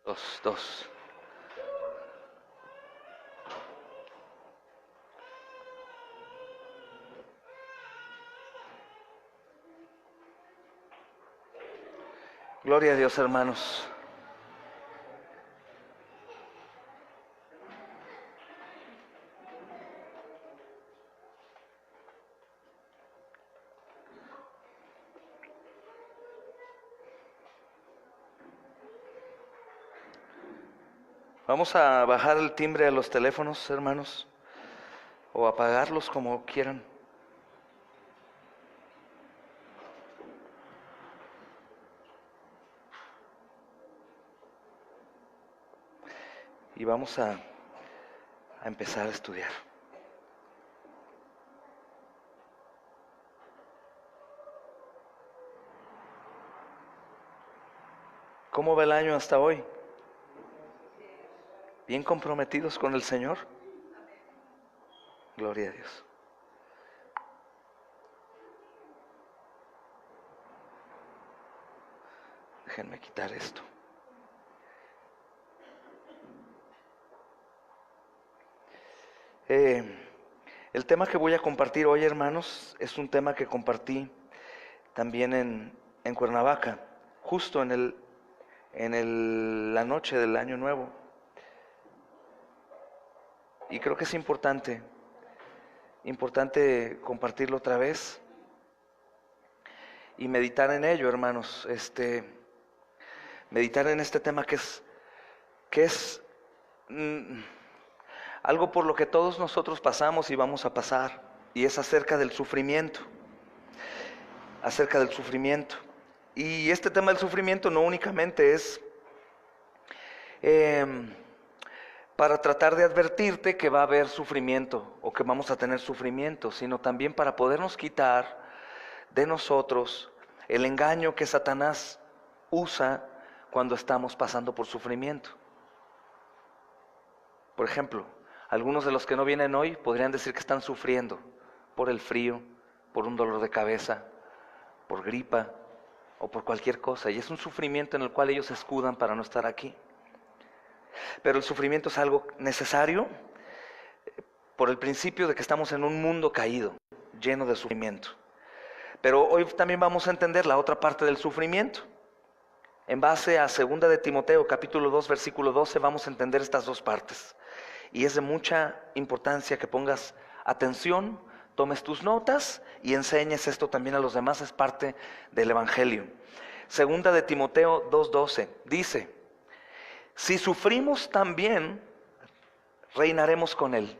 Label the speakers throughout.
Speaker 1: Dos, dos. Gloria a Dios, hermanos. Vamos a bajar el timbre a los teléfonos, hermanos, o apagarlos como quieran. Y vamos a empezar a estudiar. ¿Cómo va el año hasta hoy? ¿Bien comprometidos con el Señor? Gloria a Dios. Déjenme quitar esto. El tema que voy a compartir hoy, hermanos, es un tema que compartí también en Cuernavaca, justo en la noche del Año Nuevo. Y creo que es importante compartirlo otra vez y meditar en ello, hermanos. Meditar en este tema que es algo por lo que todos nosotros pasamos y vamos a pasar, y es acerca del sufrimiento. Y este tema del sufrimiento no únicamente es para tratar de advertirte que va a haber sufrimiento o que vamos a tener sufrimiento, sino también para podernos quitar de nosotros el engaño que Satanás usa cuando estamos pasando por sufrimiento. Por ejemplo, algunos de los que no vienen hoy podrían decir que están sufriendo por el frío, por un dolor de cabeza, por gripa o por cualquier cosa, y es un sufrimiento en el cual ellos se escudan para no estar aquí. Pero el sufrimiento es algo necesario por el principio de que estamos en un mundo caído, lleno de sufrimiento. Pero hoy también vamos a entender la otra parte del sufrimiento. En base a 2 de Timoteo, capítulo 2, versículo 12, vamos a entender estas dos partes. Y es de mucha importancia que pongas atención, tomes tus notas y enseñes esto también a los demás, es parte del Evangelio. 2 de Timoteo 2:12 dice: si sufrimos también, reinaremos con Él.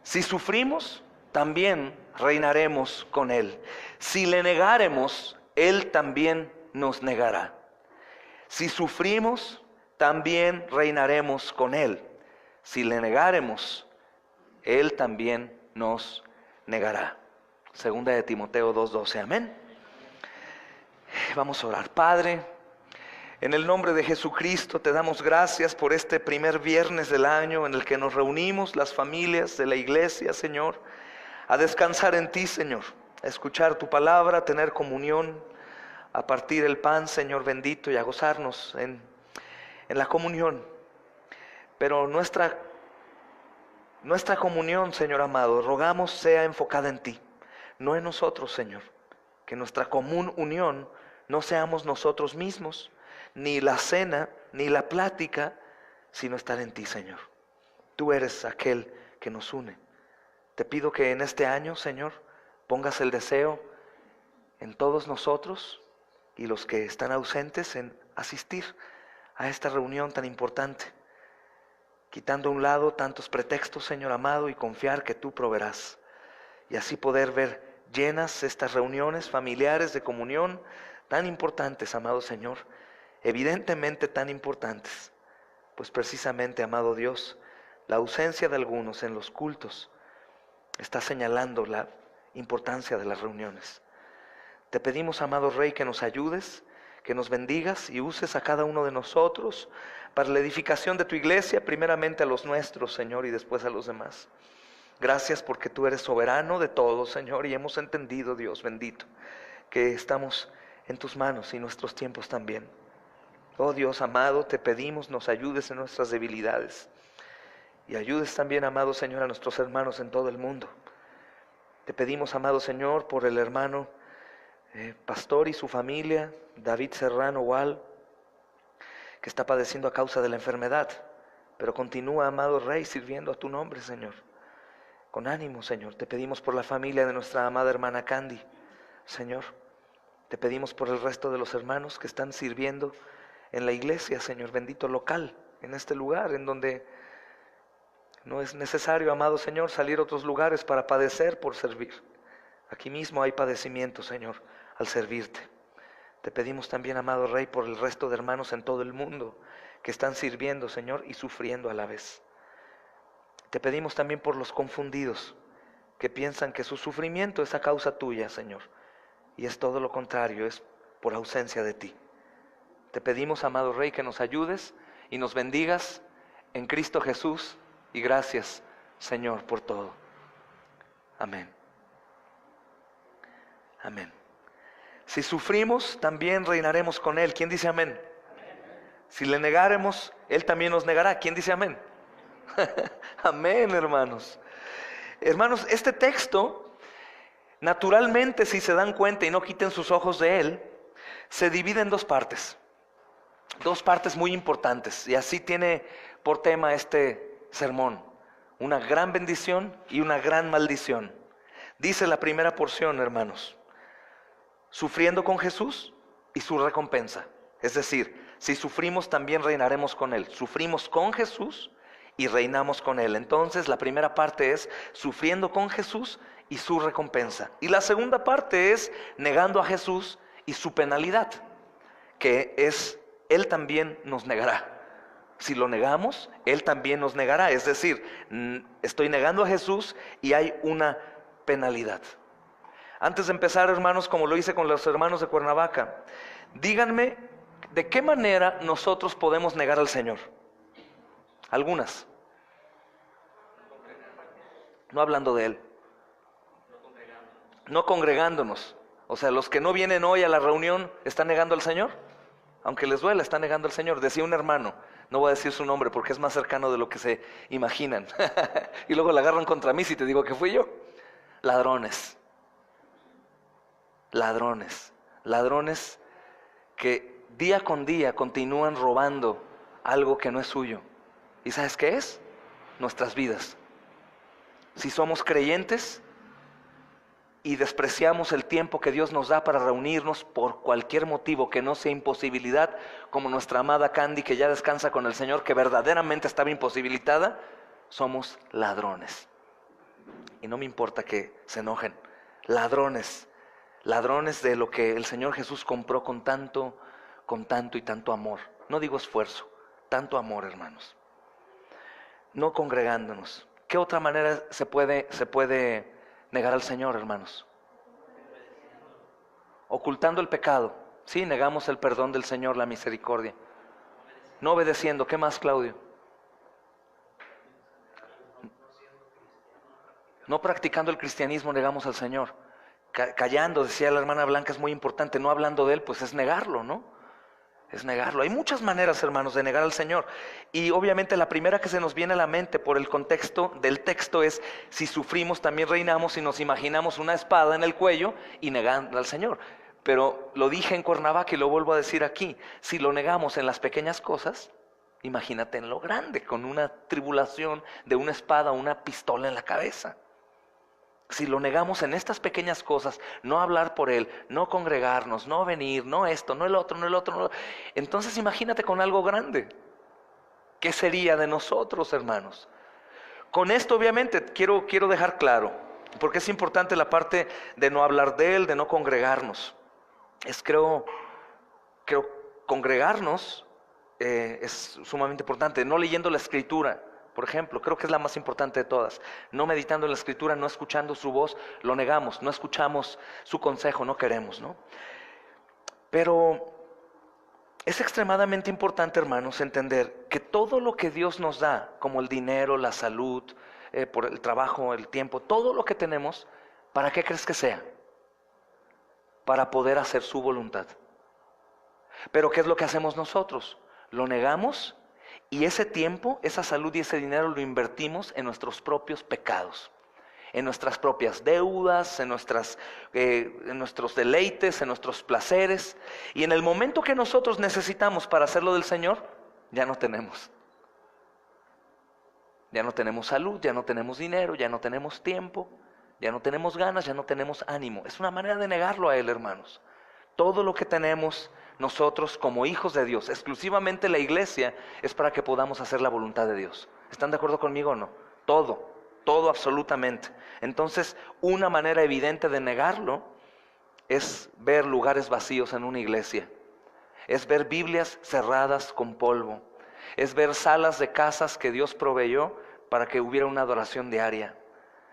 Speaker 1: Si sufrimos, también reinaremos con Él. Si le negáremos, Él también nos negará. Si sufrimos, también reinaremos con Él. Si le negáremos, Él también nos negará. 2 de Timoteo 2:12, amén. Vamos a orar. Padre, en el nombre de Jesucristo te damos gracias por este primer viernes del año en el que nos reunimos las familias de la iglesia, Señor, a descansar en ti, Señor, a escuchar tu palabra, a tener comunión, a partir el pan, Señor bendito, y a gozarnos en la comunión. Pero nuestra comunión, Señor amado, rogamos sea enfocada en ti, no en nosotros, Señor. Que nuestra común unión no seamos nosotros mismos, ni la cena, ni la plática, sino estar en ti, Señor. Tú eres aquel que nos une. Te pido que en este año, Señor, pongas el deseo en todos nosotros y los que están ausentes en asistir a esta reunión tan importante, quitando a un lado tantos pretextos, Señor amado, y confiar que tú proveerás, y así poder ver llenas estas reuniones familiares de comunión tan importantes, amado Señor, evidentemente tan importantes, pues precisamente, amado Dios, la ausencia de algunos en los cultos está señalando la importancia de las reuniones. Te pedimos, amado Rey, que nos ayudes, que nos bendigas y uses a cada uno de nosotros para la edificación de tu iglesia, primeramente a los nuestros, Señor, y después a los demás. Gracias porque tú eres soberano de todo, Señor, y hemos entendido, Dios bendito, que estamos en tus manos y nuestros tiempos también. Oh Dios amado, te pedimos nos ayudes en nuestras debilidades y ayudes también, amado Señor, a nuestros hermanos en todo el mundo. Te pedimos, amado Señor, por el hermano pastor y su familia, David Serrano Wall, que está padeciendo a causa de la enfermedad, pero continúa, amado Rey, sirviendo a tu nombre, Señor. Con ánimo, Señor. Te pedimos por la familia de nuestra amada hermana Candy, Señor. Te pedimos por el resto de los hermanos que están sirviendo en la iglesia, Señor bendito, local, en este lugar en donde no es necesario, amado Señor, salir a otros lugares para padecer por servir. Aquí mismo hay padecimiento, Señor, al servirte. Te pedimos también, amado Rey, por el resto de hermanos en todo el mundo que están sirviendo, Señor, y sufriendo a la vez. Te pedimos también por los confundidos que piensan que su sufrimiento es a causa tuya, Señor, y es todo lo contrario, es por ausencia de ti. Te pedimos, amado Rey, que nos ayudes y nos bendigas en Cristo Jesús, y gracias, Señor, por todo. Amén. Amén. Si sufrimos, también reinaremos con Él. ¿Quién dice amén? Si le negáremos, Él también nos negará. ¿Quién dice amén? Amén, hermanos. Hermanos, este texto, naturalmente, si se dan cuenta y no quiten sus ojos de él, se divide en dos partes. Dos partes muy importantes. Y así tiene por tema este sermón: una gran bendición y una gran maldición. Dice la primera porción, hermanos: sufriendo con Jesús y su recompensa. Es decir, si sufrimos, también reinaremos con Él. Sufrimos con Jesús y reinamos con Él. Entonces la primera parte es sufriendo con Jesús y su recompensa. Y la segunda parte es negando a Jesús y su penalidad, que es Él también nos negará. Si lo negamos, Él también nos negará. Es decir, estoy negando a Jesús y hay una penalidad. Antes de empezar, hermanos, como lo hice con los hermanos de Cuernavaca, díganme de qué manera nosotros podemos negar al Señor. Algunas. No hablando de Él. No congregándonos. O sea, los que no vienen hoy a la reunión están negando al Señor. Aunque les duela, están negando al Señor. Decía un hermano, no voy a decir su nombre porque es más cercano de lo que se imaginan. Y luego la agarran contra mí si te digo que fui yo. Ladrones. Ladrones. Ladrones que día con día continúan robando algo que no es suyo. ¿Y sabes qué es? Nuestras vidas. Si somos creyentes y despreciamos el tiempo que Dios nos da para reunirnos por cualquier motivo que no sea imposibilidad, como nuestra amada Candy, que ya descansa con el Señor, que verdaderamente estaba imposibilitada, somos ladrones. Y no me importa que se enojen. Ladrones. Ladrones de lo que el Señor Jesús compró con tanto y tanto amor. No digo esfuerzo, tanto amor, hermanos. No congregándonos. ¿Qué otra manera se puede negar al Señor, hermanos? Ocultando el pecado. Sí, negamos el perdón del Señor, la misericordia. No obedeciendo. ¿Qué más, Claudio? No practicando el cristianismo, negamos al Señor. Callando, decía la hermana Blanca, es muy importante. No hablando de Él, pues es negarlo, ¿no? Es negarlo. Hay muchas maneras, hermanos, de negar al Señor. Y obviamente la primera que se nos viene a la mente por el contexto del texto es: si sufrimos, también reinamos, y nos imaginamos una espada en el cuello y negando al Señor. Pero lo dije en Cuernavaca y lo vuelvo a decir aquí: si lo negamos en las pequeñas cosas, imagínate en lo grande, con una tribulación de una espada o una pistola en la cabeza. Si lo negamos en estas pequeñas cosas, no hablar por Él, no congregarnos, no venir, no esto, no el otro, entonces imagínate con algo grande. ¿Qué sería de nosotros, hermanos? Con esto obviamente quiero dejar claro, porque es importante la parte de no hablar de Él, de no congregarnos. Creo congregarnos es sumamente importante, no leyendo la Escritura. Por ejemplo, creo que es la más importante de todas. No meditando en la Escritura, no escuchando su voz, lo negamos, no escuchamos su consejo, no queremos, ¿no? Pero es extremadamente importante, hermanos, entender que todo lo que Dios nos da, como el dinero, la salud, por el trabajo, el tiempo, todo lo que tenemos, ¿para qué crees que sea? Para poder hacer su voluntad. Pero ¿qué es lo que hacemos nosotros? Lo negamos y ese tiempo, esa salud y ese dinero lo invertimos en nuestros propios pecados, en nuestras propias deudas, en nuestros deleites, en nuestros placeres. Y en el momento que nosotros necesitamos para hacerlo del Señor, ya no tenemos. Ya no tenemos salud, ya no tenemos dinero, ya no tenemos tiempo, ya no tenemos ganas, ya no tenemos ánimo. Es una manera de negarlo a Él, hermanos. Todo lo que tenemos nosotros como hijos de Dios, exclusivamente la iglesia, es para que podamos hacer la voluntad de Dios. ¿Están de acuerdo conmigo o no? Todo absolutamente. Entonces, una manera evidente de negarlo es ver lugares vacíos en una iglesia. Es ver Biblias cerradas con polvo. Es ver salas de casas que Dios proveyó para que hubiera una adoración diaria.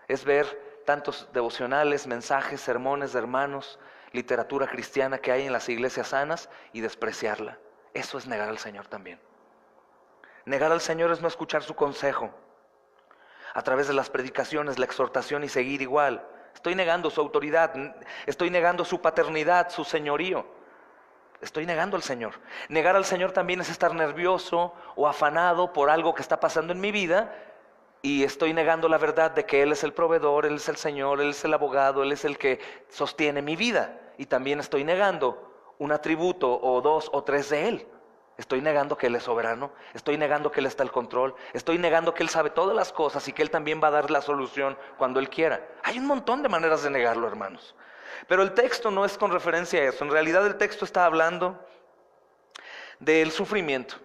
Speaker 1: Es ver tantos devocionales, mensajes, sermones de hermanos, literatura cristiana que hay en las iglesias sanas y despreciarla. Eso es negar al Señor también. Negar al Señor es no escuchar su consejo a través de las predicaciones, la exhortación y seguir igual. Estoy negando su autoridad, estoy negando su paternidad, su señorío. Estoy negando al Señor. Negar al Señor también es estar nervioso o afanado por algo que está pasando en mi vida y estoy negando la verdad de que Él es el proveedor, Él es el Señor, Él es el abogado, Él es el que sostiene mi vida. Y también estoy negando un atributo o dos o tres de Él. Estoy negando que Él es soberano, estoy negando que Él está al control, estoy negando que Él sabe todas las cosas y que Él también va a dar la solución cuando Él quiera. Hay un montón de maneras de negarlo, hermanos. Pero el texto no es con referencia a eso. En realidad el texto está hablando del sufrimiento.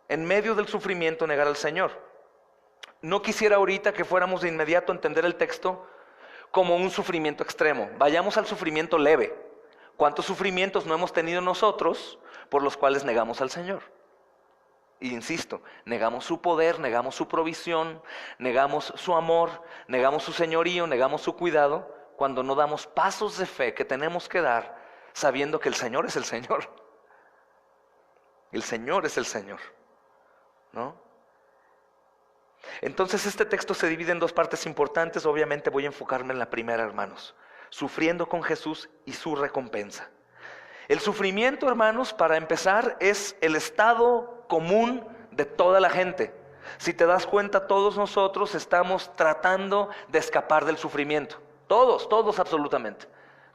Speaker 1: En medio del sufrimiento negar al Señor. No quisiera ahorita que fuéramos de inmediato a entender el texto como un sufrimiento extremo. Vayamos al sufrimiento leve. ¿Cuántos sufrimientos no hemos tenido nosotros por los cuales negamos al Señor? Y insisto, negamos su poder, negamos su provisión, negamos su amor, negamos su señorío, negamos su cuidado, cuando no damos pasos de fe que tenemos que dar sabiendo que el Señor es el Señor. El Señor es el Señor, ¿no? Entonces este texto se divide en dos partes importantes. Obviamente voy a enfocarme en la primera, hermanos. Sufriendo con Jesús y su recompensa. El sufrimiento, hermanos, para empezar, es el estado común de toda la gente. Si te das cuenta, todos nosotros estamos tratando de escapar del sufrimiento. Todos absolutamente.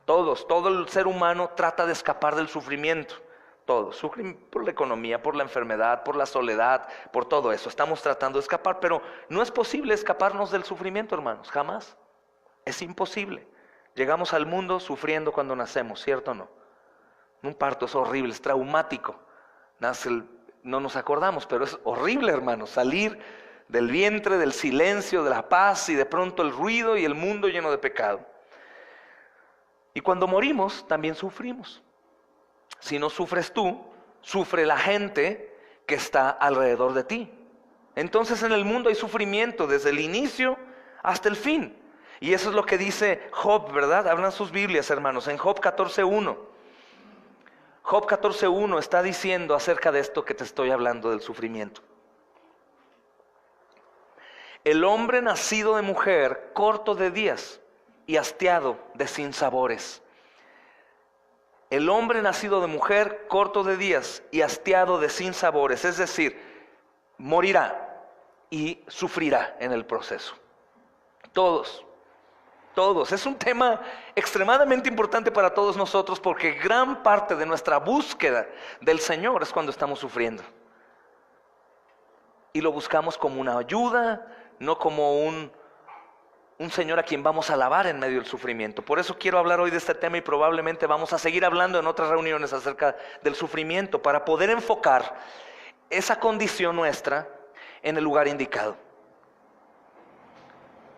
Speaker 1: Todo el ser humano trata de escapar del sufrimiento. Todos, sufren por la economía, por la enfermedad, por la soledad, por todo eso. Estamos tratando de escapar, pero no es posible escaparnos del sufrimiento, hermanos, jamás. Es imposible. Llegamos al mundo sufriendo cuando nacemos, ¿cierto o no? Un parto es horrible, es traumático. No nos acordamos, pero es horrible, hermanos, salir del vientre, del silencio, de la paz y de pronto el ruido y el mundo lleno de pecado. Y cuando morimos también sufrimos. Si no sufres tú, sufre la gente que está alrededor de ti. Entonces en el mundo hay sufrimiento desde el inicio hasta el fin. Y eso es lo que dice Job, ¿verdad? Hablan sus Biblias, hermanos, en Job 14:1. Job 14:1 está diciendo acerca de esto que te estoy hablando del sufrimiento. El hombre nacido de mujer, corto de días y hastiado de sinsabores. El hombre nacido de mujer, corto de días y hastiado de sinsabores. Es decir, morirá y sufrirá en el proceso. Todos. Es un tema extremadamente importante para todos nosotros porque gran parte de nuestra búsqueda del Señor es cuando estamos sufriendo. Y lo buscamos como una ayuda, no como un Señor a quien vamos a alabar en medio del sufrimiento. Por eso quiero hablar hoy de este tema y probablemente vamos a seguir hablando en otras reuniones acerca del sufrimiento para poder enfocar esa condición nuestra en el lugar indicado.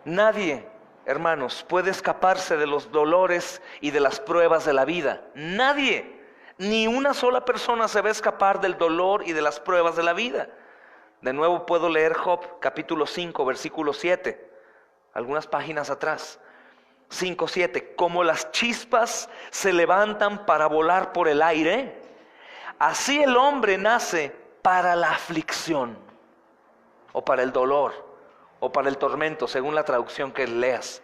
Speaker 1: Nadie, hermanos, puede escaparse de los dolores y de las pruebas de la vida. Nadie, ni una sola persona se va a escapar del dolor y de las pruebas de la vida. De nuevo puedo leer Job capítulo 5, versículo 7, algunas páginas atrás. 5:7. Como las chispas se levantan para volar por el aire, así el hombre nace para la aflicción, o para el dolor, o para el tormento, según la traducción que leas.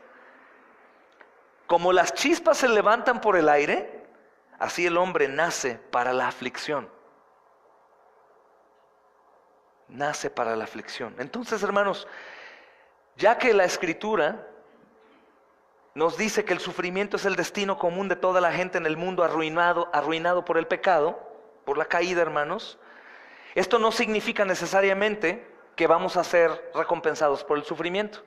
Speaker 1: Como las chispas se levantan por el aire, así el hombre nace para la aflicción. Nace para la aflicción. Entonces, hermanos, ya que la Escritura nos dice que el sufrimiento es el destino común de toda la gente en el mundo arruinado por el pecado, por la caída, hermanos, esto no significa necesariamente que vamos a ser recompensados por el sufrimiento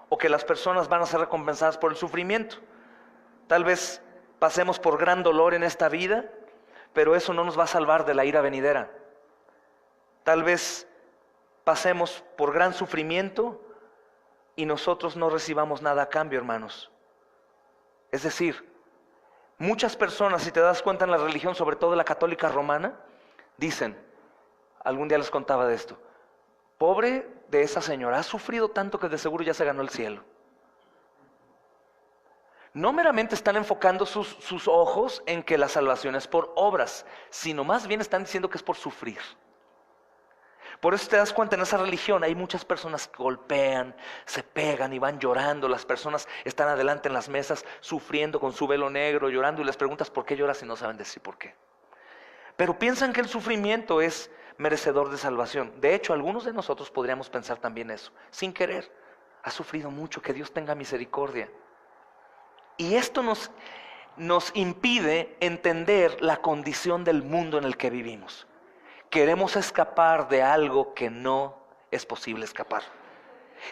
Speaker 1: o que las personas van a ser recompensadas por el sufrimiento. Tal vez pasemos por gran dolor en esta vida, pero eso no nos va a salvar de la ira venidera. Tal vez pasemos por gran sufrimiento y nosotros no recibamos nada a cambio, hermanos. Es decir, muchas personas, si te das cuenta en la religión, sobre todo la católica romana, dicen, algún día les contaba de esto, pobre de esa señora, ha sufrido tanto que de seguro ya se ganó el cielo. No meramente están enfocando sus ojos en que la salvación es por obras, sino más bien están diciendo que es por sufrir. Por eso te das cuenta, en esa religión hay muchas personas que golpean, se pegan y van llorando. Las personas están adelante en las mesas sufriendo con su velo negro, llorando, y les preguntas por qué lloras y no saben decir por qué. Pero piensan que el sufrimiento es merecedor de salvación. De hecho, algunos de nosotros podríamos pensar también eso, sin querer. Ha sufrido mucho, que Dios tenga misericordia. Y esto nos impide entender la condición del mundo en el que vivimos. Queremos escapar de algo que no es posible escapar.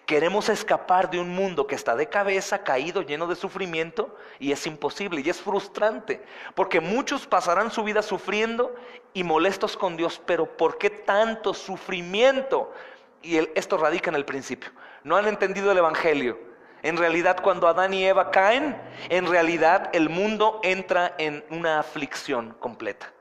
Speaker 1: Queremos escapar de un mundo que está de cabeza, caído, lleno de sufrimiento, y es imposible y es frustrante, porque muchos pasarán su vida sufriendo y molestos con Dios. Pero ¿por qué tanto sufrimiento? Y esto radica en el principio. No han entendido el evangelio. En realidad, cuando Adán y Eva caen, en realidad el mundo entra en una aflicción completa.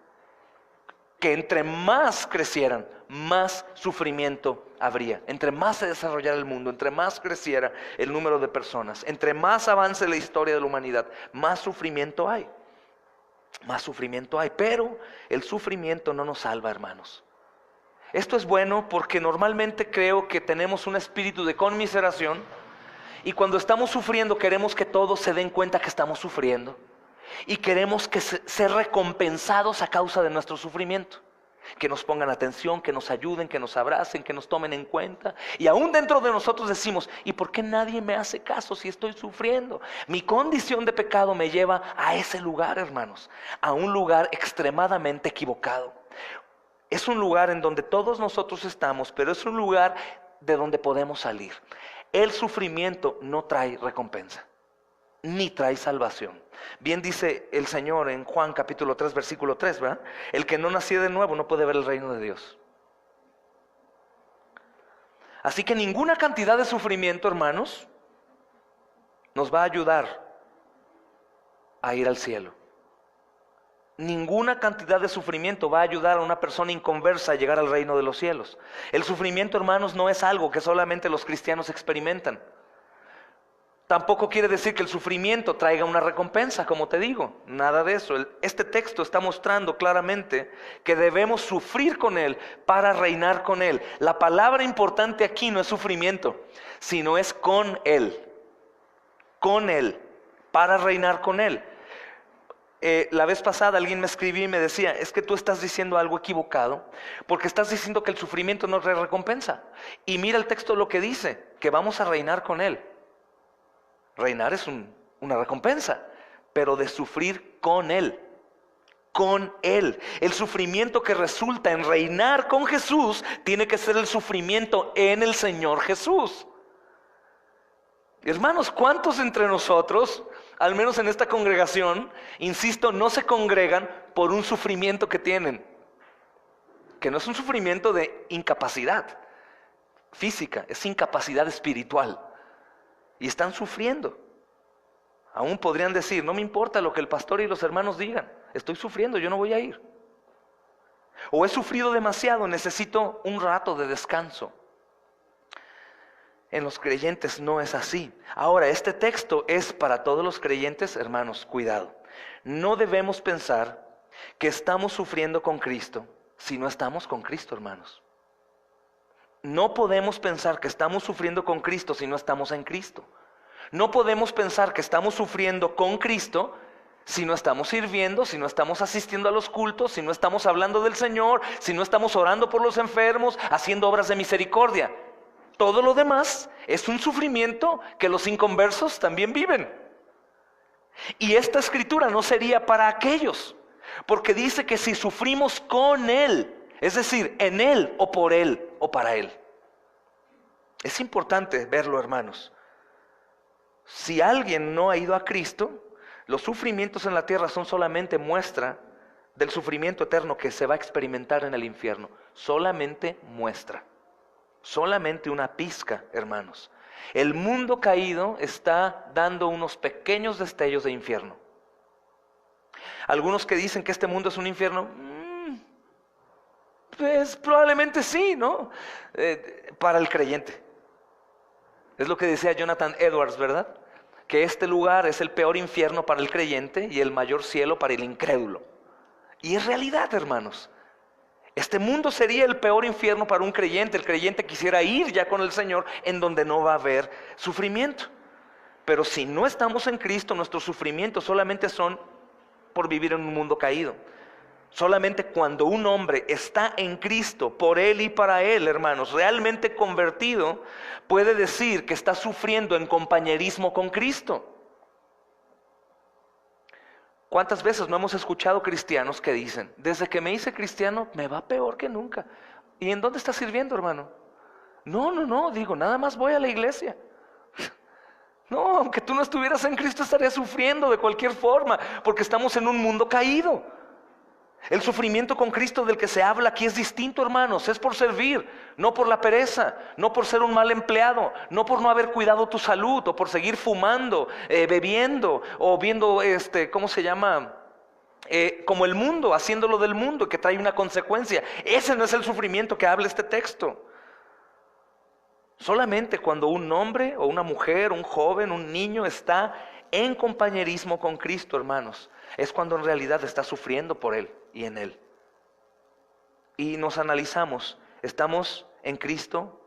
Speaker 1: Que entre más crecieran, más sufrimiento habría. Entre más se desarrollara el mundo, entre más creciera el número de personas, entre más avance la historia de la humanidad, más sufrimiento hay. Más sufrimiento hay, pero el sufrimiento no nos salva, hermanos. Esto es bueno porque normalmente creo que tenemos un espíritu de conmiseración, y cuando estamos sufriendo queremos que todos se den cuenta que estamos sufriendo. Y queremos ser recompensados a causa de nuestro sufrimiento. Que nos pongan atención, que nos ayuden, que nos abracen, que nos tomen en cuenta. Y aún dentro de nosotros decimos, ¿y por qué nadie me hace caso si estoy sufriendo? Mi condición de pecado me lleva a ese lugar, hermanos. A un lugar extremadamente equivocado. Es un lugar en donde todos nosotros estamos, pero es un lugar de donde podemos salir. El sufrimiento no trae recompensa, ni trae salvación. Bien dice el Señor en Juan capítulo 3, versículo 3, ¿verdad? El que no nació de nuevo no puede ver el reino de Dios. Así que ninguna cantidad de sufrimiento, hermanos, nos va a ayudar a ir al cielo. Ninguna cantidad de sufrimiento va a ayudar a una persona inconversa a llegar al reino de los cielos. El sufrimiento, hermanos, no es algo que solamente los cristianos experimentan. Tampoco quiere decir que el sufrimiento traiga una recompensa, como te digo. Nada de eso. Este texto está mostrando claramente que debemos sufrir con Él para reinar con Él. La palabra importante aquí no es sufrimiento, sino es con Él. Con Él, para reinar con Él. La vez pasada alguien me escribió y me decía, es que tú estás diciendo algo equivocado, porque estás diciendo que el sufrimiento no trae recompensa. Y mira el texto lo que dice, que vamos a reinar con Él. Reinar es una recompensa, pero de sufrir con Él. Con Él. El sufrimiento que resulta en reinar con Jesús tiene que ser el sufrimiento en el Señor Jesús. Hermanos, ¿cuántos entre nosotros, al menos en esta congregación, insisto, no se congregan por un sufrimiento que tienen? Que no es un sufrimiento de incapacidad física, es incapacidad espiritual. Y están sufriendo. Aún podrían decir, no me importa lo que el pastor y los hermanos digan, estoy sufriendo, yo no voy a ir. O he sufrido demasiado, necesito un rato de descanso. En los creyentes no es así. Ahora, este texto es para todos los creyentes, hermanos, cuidado. No debemos pensar que estamos sufriendo con Cristo si no estamos con Cristo, hermanos. No podemos pensar que estamos sufriendo con Cristo si no estamos en Cristo. No podemos pensar que estamos sufriendo con Cristo Si no estamos sirviendo, si no estamos asistiendo a los cultos, si no estamos hablando del Señor, si no estamos orando por los enfermos, haciendo obras de misericordia. Todo lo demás es un sufrimiento que los inconversos también viven. Y esta escritura no sería para aquellos, porque dice que si sufrimos con Él, es decir, en Él o por Él o para Él. Es importante verlo, hermanos. Si alguien no ha ido a Cristo, los sufrimientos en la tierra son solamente muestra del sufrimiento eterno que se va a experimentar en el infierno. Solamente muestra. Solamente una pizca, hermanos. El mundo caído está dando unos pequeños destellos de infierno. Algunos que dicen que este mundo es un infierno, pues probablemente sí, ¿no? Para el creyente. Es lo que decía Jonathan Edwards, ¿verdad? Que este lugar es el peor infierno para el creyente y el mayor cielo para el incrédulo. Y es realidad, hermanos. Este mundo sería el peor infierno para un creyente. El creyente quisiera ir ya con el Señor en donde no va a haber sufrimiento. Pero si no estamos en Cristo, nuestros sufrimientos solamente son por vivir en un mundo caído. Solamente cuando un hombre está en Cristo, por Él y para Él, hermanos, realmente convertido, puede decir que está sufriendo en compañerismo con Cristo. ¿Cuántas veces no hemos escuchado cristianos que dicen, desde que me hice cristiano me va peor que nunca? ¿Y en dónde estás sirviendo, hermano? No, digo, nada más voy a la iglesia. No, aunque tú no estuvieras en Cristo estarías sufriendo de cualquier forma, porque estamos en un mundo caído. El sufrimiento con Cristo del que se habla aquí es distinto, hermanos. Es por servir, no por la pereza, no por ser un mal empleado, no por no haber cuidado tu salud, o por seguir fumando, bebiendo, o viendo, ¿cómo se llama? Como el mundo, haciéndolo del mundo, que trae una consecuencia. Ese no es el sufrimiento que habla este texto. Solamente cuando un hombre o una mujer, un joven, un niño está en compañerismo con Cristo, hermanos, es cuando en realidad está sufriendo por Él y en Él. Y nos analizamos, ¿estamos en Cristo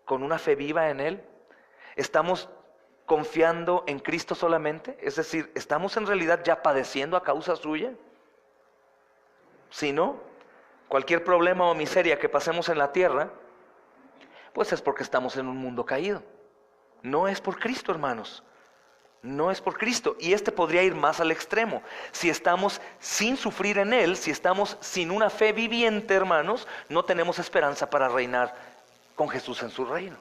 Speaker 1: con una fe viva en Él? ¿Estamos confiando en Cristo solamente? Es decir, ¿estamos en realidad ya padeciendo a causa suya? Si no, cualquier problema o miseria que pasemos en la tierra, pues es porque estamos en un mundo caído. No es por Cristo, hermanos. No es por Cristo. Y podría ir más al extremo. Si estamos sin sufrir en Él, si estamos sin una fe viviente, hermanos, no tenemos esperanza para reinar con Jesús en su reino.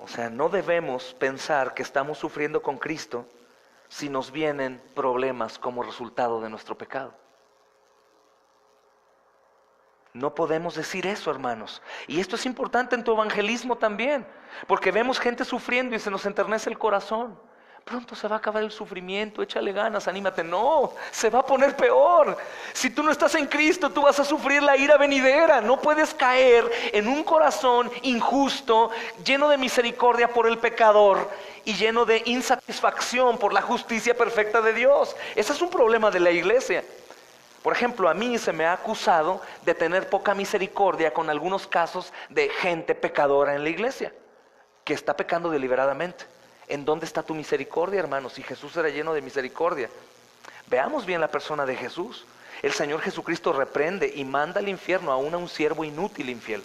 Speaker 1: O sea, no debemos pensar que estamos sufriendo con Cristo si nos vienen problemas como resultado de nuestro pecado. No podemos decir eso, hermanos. Y esto es importante en tu evangelismo también, porque vemos gente sufriendo y se nos enternece el corazón. Pronto se va a acabar el sufrimiento, échale ganas, anímate. No, se va a poner peor. Si tú no estás en Cristo, tú vas a sufrir la ira venidera. No puedes caer en un corazón injusto, lleno de misericordia por el pecador y lleno de insatisfacción por la justicia perfecta de Dios. Ese es un problema de la iglesia. Por ejemplo, a mí se me ha acusado de tener poca misericordia con algunos casos de gente pecadora en la iglesia, que está pecando deliberadamente. ¿En dónde está tu misericordia, hermanos? Si Jesús era lleno de misericordia. Veamos bien la persona de Jesús. El Señor Jesucristo reprende y manda al infierno aún a un siervo inútil e infiel.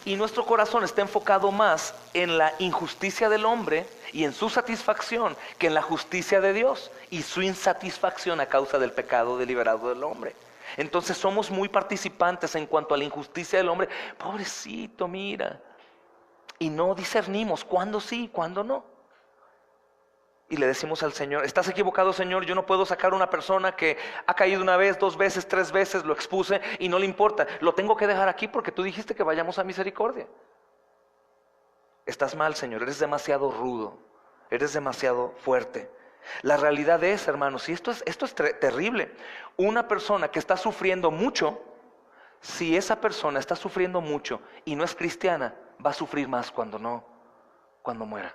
Speaker 1: Y nuestro corazón está enfocado más en la injusticia del hombre y en su satisfacción que en la justicia de Dios y su insatisfacción a causa del pecado deliberado del hombre. Entonces somos muy participantes en cuanto a la injusticia del hombre. Pobrecito, mira. Y no discernimos cuándo sí y cuándo no. Y le decimos al Señor, estás equivocado, Señor, yo no puedo sacar a una persona que ha caído una vez, 2 veces, 3 veces, lo expuse y no le importa. Lo tengo que dejar aquí porque tú dijiste que vayamos a misericordia. Estás mal, Señor, eres demasiado rudo, eres demasiado fuerte. La realidad es, hermanos, y esto es terrible, una persona que está sufriendo mucho, si esa persona está sufriendo mucho y no es cristiana, va a sufrir más cuando muera.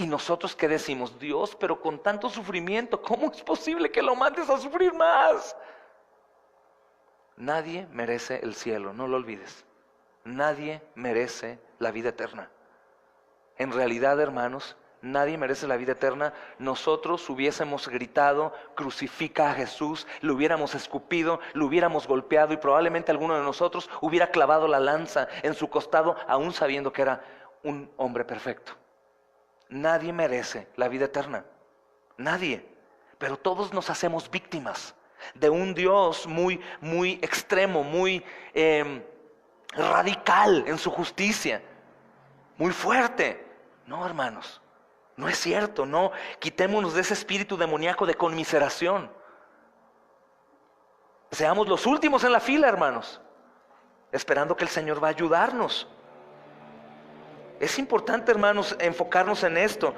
Speaker 1: Y nosotros que decimos, Dios, pero con tanto sufrimiento, ¿cómo es posible que lo mandes a sufrir más? Nadie merece el cielo, no lo olvides. Nadie merece la vida eterna. En realidad, hermanos, nadie merece la vida eterna. Nosotros hubiésemos gritado, crucifica a Jesús, le hubiéramos escupido, le hubiéramos golpeado y probablemente alguno de nosotros hubiera clavado la lanza en su costado, aún sabiendo que era un hombre perfecto. Nadie merece la vida eterna, nadie, pero todos nos hacemos víctimas de un Dios muy extremo, muy radical en su justicia, muy fuerte. No, hermanos, no es cierto. No, quitémonos de ese espíritu demoníaco de conmiseración. Seamos los últimos en la fila, hermanos, esperando que el Señor va a ayudarnos. Es importante, hermanos, enfocarnos en esto.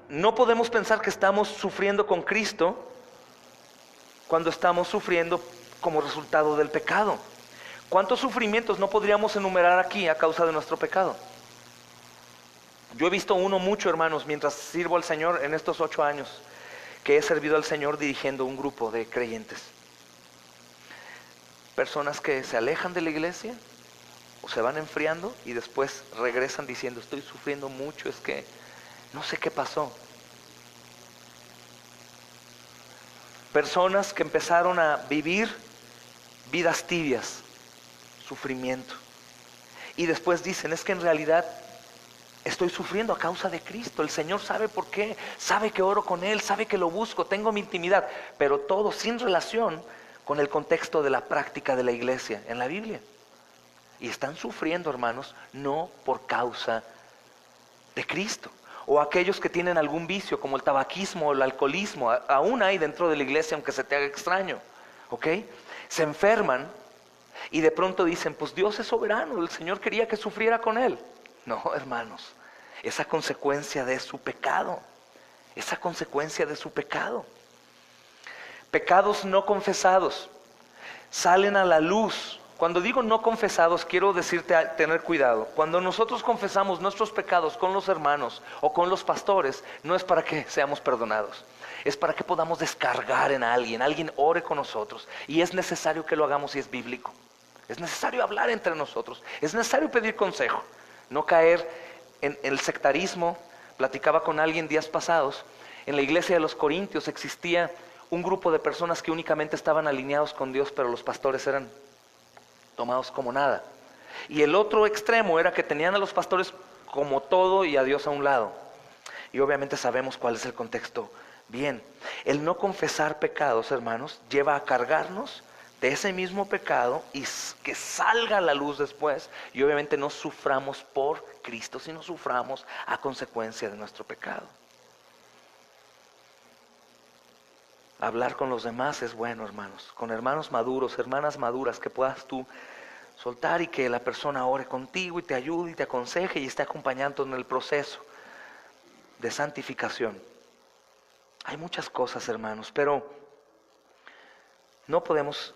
Speaker 1: No podemos pensar que estamos sufriendo con Cristo cuando estamos sufriendo como resultado del pecado. ¿Cuántos sufrimientos no podríamos enumerar aquí a causa de nuestro pecado? Yo he visto uno mucho, hermanos, mientras sirvo al Señor en estos 8 años que he servido al Señor dirigiendo un grupo de creyentes. Personas que se alejan de la iglesia o se van enfriando y después regresan diciendo, estoy sufriendo mucho, es que no sé qué pasó. Personas que empezaron a vivir vidas tibias, sufrimiento, y después dicen, es que en realidad estoy sufriendo a causa de Cristo. El Señor sabe por qué, sabe que oro con Él, sabe que lo busco, tengo mi intimidad, pero todo sin relación con el contexto de la práctica de la iglesia en la Biblia. Y están sufriendo, hermanos, no por causa de Cristo. O aquellos que tienen algún vicio como el tabaquismo o el alcoholismo, aún hay dentro de la iglesia, aunque se te haga extraño, ¿ok? Se enferman y de pronto dicen, pues Dios es soberano, el Señor quería que sufriera con Él. No, hermanos, esa consecuencia de su pecado, esa consecuencia de su pecado. Pecados no confesados salen a la luz. Cuando digo no confesados, quiero decirte a tener cuidado. Cuando nosotros confesamos nuestros pecados con los hermanos o con los pastores, no es para que seamos perdonados, es para que podamos descargar en alguien ore con nosotros. Y es necesario que lo hagamos y es bíblico. Es necesario hablar entre nosotros, es necesario pedir consejo. No caer en el sectarismo. Platicaba con alguien días pasados. En la iglesia de los Corintios existía un grupo de personas que únicamente estaban alineados con Dios, pero los pastores eran tomados como nada. Y el otro extremo era que tenían a los pastores como todo y a Dios a un lado. Y obviamente sabemos cuál es el contexto bien. El no confesar pecados, hermanos, lleva a cargarnos de ese mismo pecado y que salga a la luz después, y obviamente no suframos por Cristo, sino suframos a consecuencia de nuestro pecado. Hablar con los demás es bueno, hermanos, con hermanos maduros, hermanas maduras, que puedas tú soltar y que la persona ore contigo y te ayude y te aconseje y esté acompañando en el proceso de santificación. Hay muchas cosas, hermanos, pero no podemos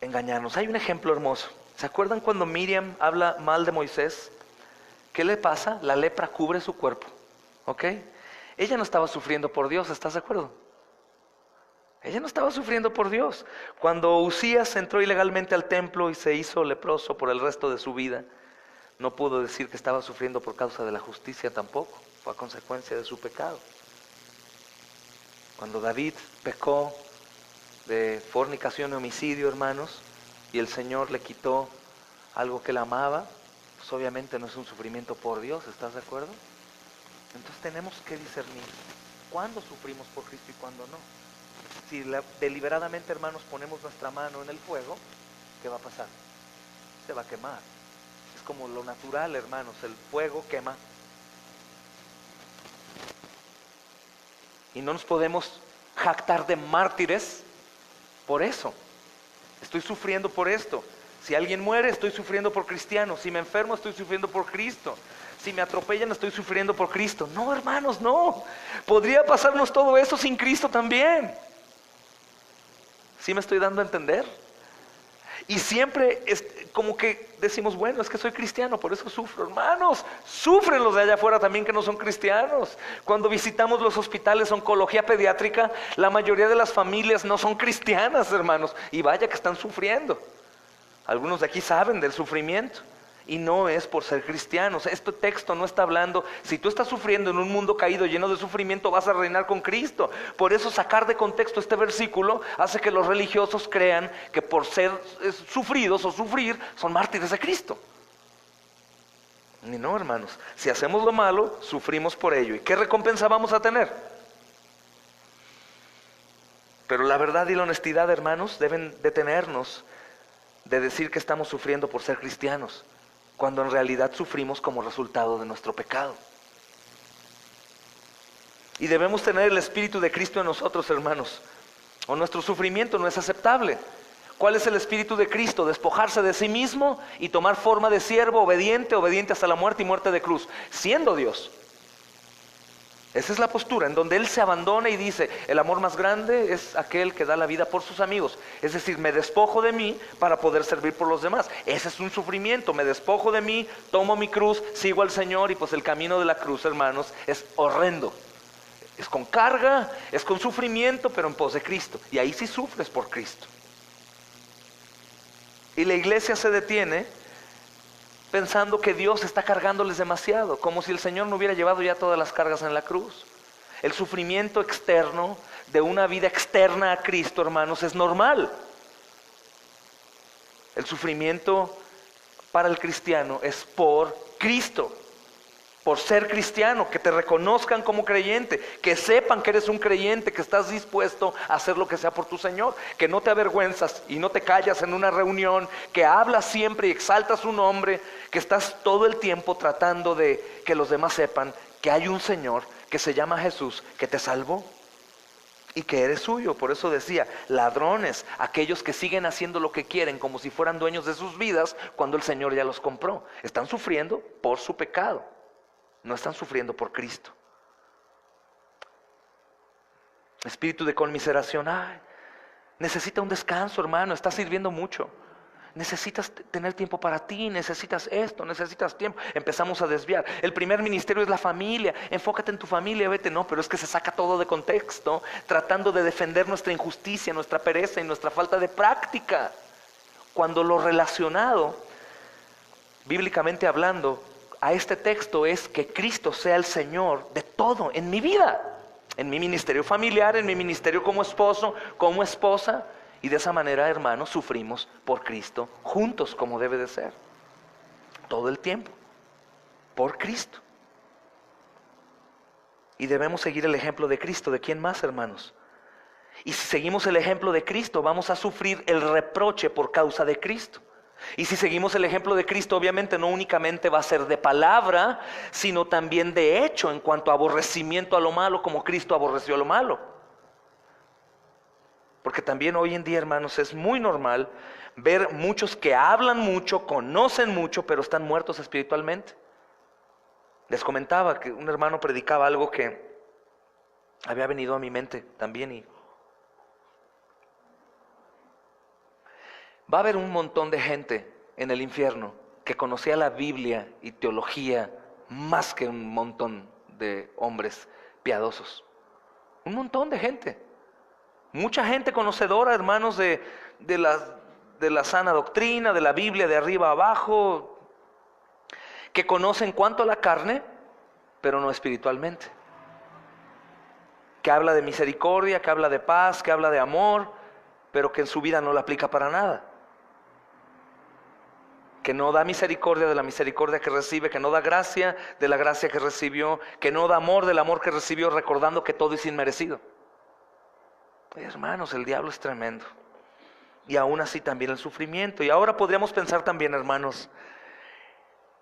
Speaker 1: engañarnos. Hay un ejemplo hermoso. ¿Se acuerdan cuando Miriam habla mal de Moisés? ¿Qué le pasa? La lepra cubre su cuerpo, ¿ok? Ella no estaba sufriendo por Dios, ¿estás de acuerdo? Ella no estaba sufriendo por Dios. Cuando Usías entró ilegalmente al templo y se hizo leproso por el resto de su vida, no pudo decir que estaba sufriendo por causa de la justicia tampoco. Fue a consecuencia de su pecado. Cuando David pecó de fornicación y homicidio, hermanos, y el Señor le quitó algo que él amaba, pues obviamente no es un sufrimiento por Dios, ¿estás de acuerdo? Entonces tenemos que discernir cuándo sufrimos por Cristo y cuándo no. Si deliberadamente, hermanos, ponemos nuestra mano en el fuego, ¿qué va a pasar? Se va a quemar. Es como lo natural, hermanos, el fuego quema. Y no nos podemos jactar de mártires por eso. Estoy sufriendo por esto. Si alguien muere, estoy sufriendo por cristiano. Si me enfermo, estoy sufriendo por Cristo. Si me atropellan, estoy sufriendo por Cristo. No, hermanos, no. Podría pasarnos todo eso sin Cristo también. ¿Sí me estoy dando a entender? Y siempre es como que decimos, bueno, es que soy cristiano, por eso sufro. Hermanos, sufren los de allá afuera también que no son cristianos. Cuando visitamos los hospitales de oncología pediátrica, la mayoría de las familias no son cristianas, hermanos. Y vaya que están sufriendo. Algunos de aquí saben del sufrimiento. Y no es por ser cristianos. Este texto no está hablando, si tú estás sufriendo en un mundo caído lleno de sufrimiento, vas a reinar con Cristo. Por eso sacar de contexto este versículo hace que los religiosos crean que por ser sufridos o sufrir son mártires de Cristo. Y no, hermanos, si hacemos lo malo, sufrimos por ello. ¿Y qué recompensa vamos a tener? Pero la verdad y la honestidad, hermanos, deben detenernos de decir que estamos sufriendo por ser cristianos, cuando en realidad sufrimos como resultado de nuestro pecado. Y debemos tener el Espíritu de Cristo en nosotros, hermanos, o nuestro sufrimiento no es aceptable. ¿Cuál es el Espíritu de Cristo? Despojarse de sí mismo y tomar forma de siervo, obediente hasta la muerte y muerte de cruz, siendo Dios. Esa es la postura en donde Él se abandona y dice, el amor más grande es aquel que da la vida por sus amigos. Es decir, me despojo de mí para poder servir por los demás. Ese es un sufrimiento, me despojo de mí, tomo mi cruz, sigo al Señor. Y pues el camino de la cruz, hermanos, es horrendo. Es con carga, es con sufrimiento, pero en pos de Cristo. Y ahí sí sufres por Cristo. Y la iglesia se detiene pensando que Dios está cargándoles demasiado, como si el Señor no hubiera llevado ya todas las cargas en la cruz. El sufrimiento externo de una vida externa a Cristo, hermanos, es normal. El sufrimiento para el cristiano es por Cristo, por ser cristiano, que te reconozcan como creyente, que sepan que eres un creyente, que estás dispuesto a hacer lo que sea por tu Señor, que no te avergüenzas y no te callas en una reunión, que hablas siempre y exaltas su nombre, que estás todo el tiempo tratando de que los demás sepan que hay un Señor que se llama Jesús, que te salvó y que eres suyo. Por eso decía, ladrones, aquellos que siguen haciendo lo que quieren como si fueran dueños de sus vidas cuando el Señor ya los compró. Están sufriendo por su pecado. No están sufriendo por Cristo. Espíritu de conmiseración. Necesita un descanso, hermano. Estás sirviendo mucho. Necesitas tener tiempo para ti. Necesitas esto. Necesitas tiempo. Empezamos a desviar. El primer ministerio es la familia. Enfócate en tu familia. Vete. No, pero es que se saca todo de contexto, tratando de defender nuestra injusticia, nuestra pereza y nuestra falta de práctica. Cuando lo relacionado, bíblicamente hablando, a este texto es que Cristo sea el Señor de todo en mi vida, en mi ministerio familiar, en mi ministerio como esposo, como esposa. Y de esa manera, hermanos, sufrimos por Cristo juntos, como debe de ser, todo el tiempo, por Cristo. Y debemos seguir el ejemplo de Cristo. ¿De quién más, hermanos? Y si seguimos el ejemplo de Cristo, vamos a sufrir el reproche por causa de Cristo. Y si seguimos el ejemplo de Cristo, obviamente no únicamente va a ser de palabra, sino también de hecho, en cuanto a aborrecimiento a lo malo, como Cristo aborreció lo malo. Porque también hoy en día, hermanos, es muy normal ver muchos que hablan mucho, conocen mucho, pero están muertos espiritualmente. Les comentaba que un hermano predicaba algo que había venido a mi mente también, y va a haber un montón de gente en el infierno que conocía la Biblia y teología más que un montón de hombres piadosos. Un montón de gente. Mucha gente conocedora, hermanos, de la sana doctrina, de la Biblia de arriba a abajo, que conocen cuanto a la carne, pero no espiritualmente. Que habla de misericordia, que habla de paz, que habla de amor, pero que en su vida no la aplica para nada. Que no da misericordia de la misericordia que recibe, que no da gracia de la gracia que recibió, que no da amor del amor que recibió, recordando que todo es inmerecido. Hermanos, el diablo es tremendo. Y aún así también el sufrimiento. Y ahora podríamos pensar también, hermanos,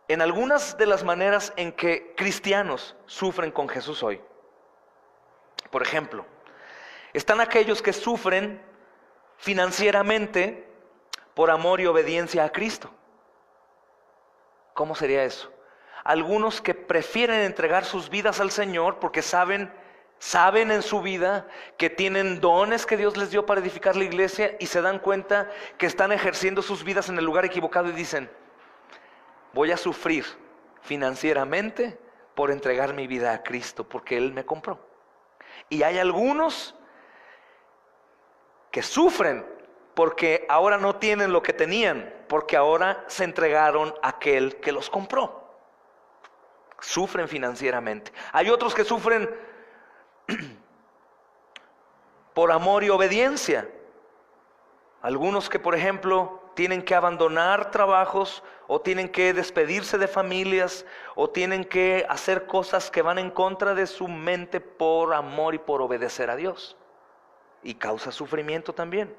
Speaker 1: en algunas de las maneras en que cristianos sufren con Jesús hoy. Por ejemplo, están aquellos que sufren financieramente por amor y obediencia a Cristo. ¿Cómo sería eso? Algunos que prefieren entregar sus vidas al Señor porque saben en su vida que tienen dones que Dios les dio para edificar la iglesia, y se dan cuenta que están ejerciendo sus vidas en el lugar equivocado y dicen, voy a sufrir financieramente por entregar mi vida a Cristo porque Él me compró. Y hay algunos que sufren porque ahora no tienen lo que tenían, porque ahora se entregaron a aquel que los compró. Sufren financieramente. Hay otros que sufren por amor y obediencia. Algunos que, por ejemplo, tienen que abandonar trabajos, o tienen que despedirse de familias, o tienen que hacer cosas que van en contra de su mente por amor y por obedecer a Dios. Y causa sufrimiento también.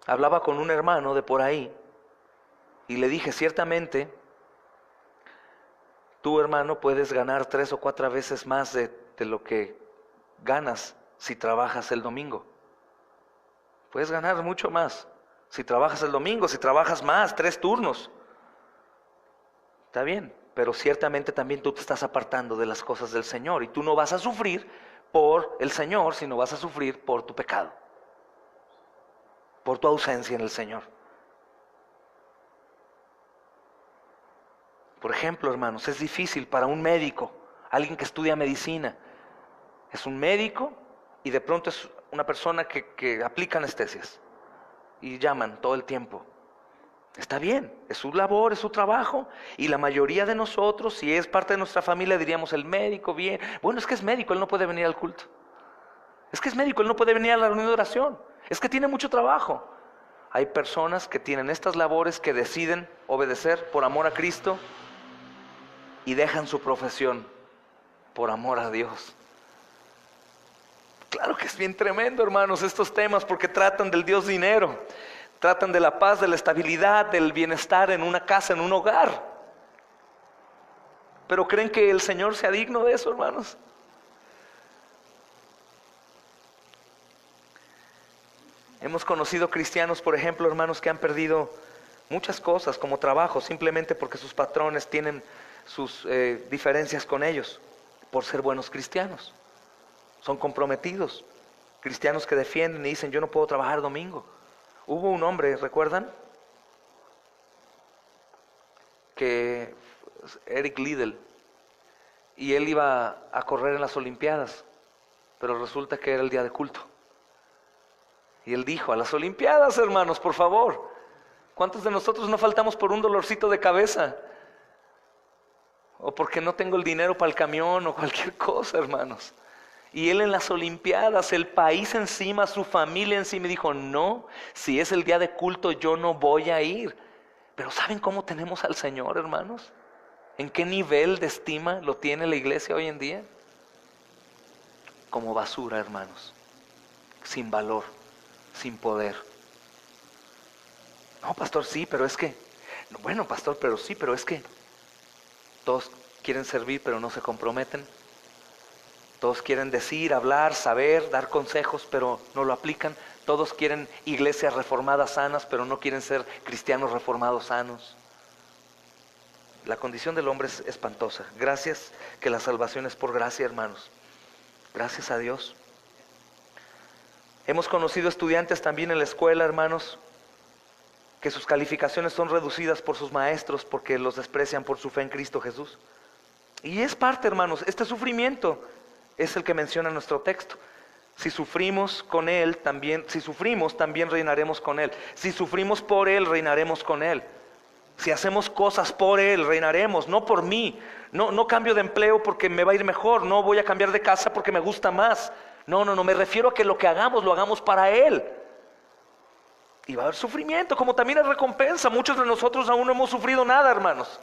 Speaker 1: Hablaba con un hermano de por ahí y le dije, ciertamente, tú, hermano, puedes ganar 3 o 4 veces más de lo que ganas si trabajas el domingo. Puedes ganar mucho más si trabajas el domingo, si trabajas más, 3 turnos. Está bien, pero ciertamente también tú te estás apartando de las cosas del Señor, y tú no vas a sufrir por el Señor, sino vas a sufrir por tu pecado, por tu ausencia en el Señor. Por ejemplo, hermanos, es difícil para un médico, alguien que estudia medicina, es un médico y de pronto es una persona que aplica anestesias y llaman todo el tiempo. Está bien, es su labor, es su trabajo, y la mayoría de nosotros, si es parte de nuestra familia, diríamos el médico, bien, bueno, es que es médico, él no puede venir al culto. Es que es médico, él no puede venir a la reunión de oración. Es que tiene mucho trabajo. Hay personas que tienen estas labores, que deciden obedecer por amor a Cristo y dejan su profesión por amor a Dios. Claro que es bien tremendo, hermanos, estos temas, porque tratan del Dios dinero, tratan de la paz, de la estabilidad, del bienestar en una casa, en un hogar. Pero ¿creen que el Señor sea digno de eso, hermanos? Hemos conocido cristianos, por ejemplo, hermanos, que han perdido muchas cosas como trabajo, simplemente porque sus patrones tienen sus diferencias con ellos, por ser buenos cristianos. Son comprometidos, cristianos que defienden y dicen, yo no puedo trabajar domingo. Hubo un hombre, ¿recuerdan? Que Eric Liddell, y él iba a correr en las Olimpiadas, pero resulta que era el día de culto. Y él dijo, a las Olimpiadas, hermanos, por favor. ¿Cuántos de nosotros no faltamos por un dolorcito de cabeza? O porque no tengo el dinero para el camión o cualquier cosa, hermanos. Y él en las Olimpiadas, el país encima, su familia encima, dijo, no, si es el día de culto yo no voy a ir. Pero ¿saben cómo tenemos al Señor, hermanos? ¿En qué nivel de estima lo tiene la iglesia hoy en día? Como basura, hermanos, sin valor, sin poder. No, pastor, sí, pero es que, no, bueno, pastor, pero sí, pero es que todos quieren servir, pero no se comprometen. Todos quieren decir, hablar, saber, dar consejos, pero no lo aplican. Todos quieren iglesias reformadas sanas, pero no quieren ser cristianos reformados sanos. La condición del hombre es espantosa. Gracias que la salvación es por gracia, hermanos. Gracias a Dios. Hemos conocido estudiantes también en la escuela, hermanos, que sus calificaciones son reducidas por sus maestros porque los desprecian por su fe en Cristo Jesús. Y es parte, hermanos, este sufrimiento es el que menciona nuestro texto. Si sufrimos con Él, también reinaremos con Él. Si sufrimos por Él, reinaremos con Él. Si hacemos cosas por Él, reinaremos, no por mí. No cambio de empleo porque me va a ir mejor. No voy a cambiar de casa porque me gusta más. No, me refiero a que lo que hagamos, lo hagamos para Él. Y va a haber sufrimiento, como también hay recompensa. Muchos de nosotros aún no hemos sufrido nada, hermanos,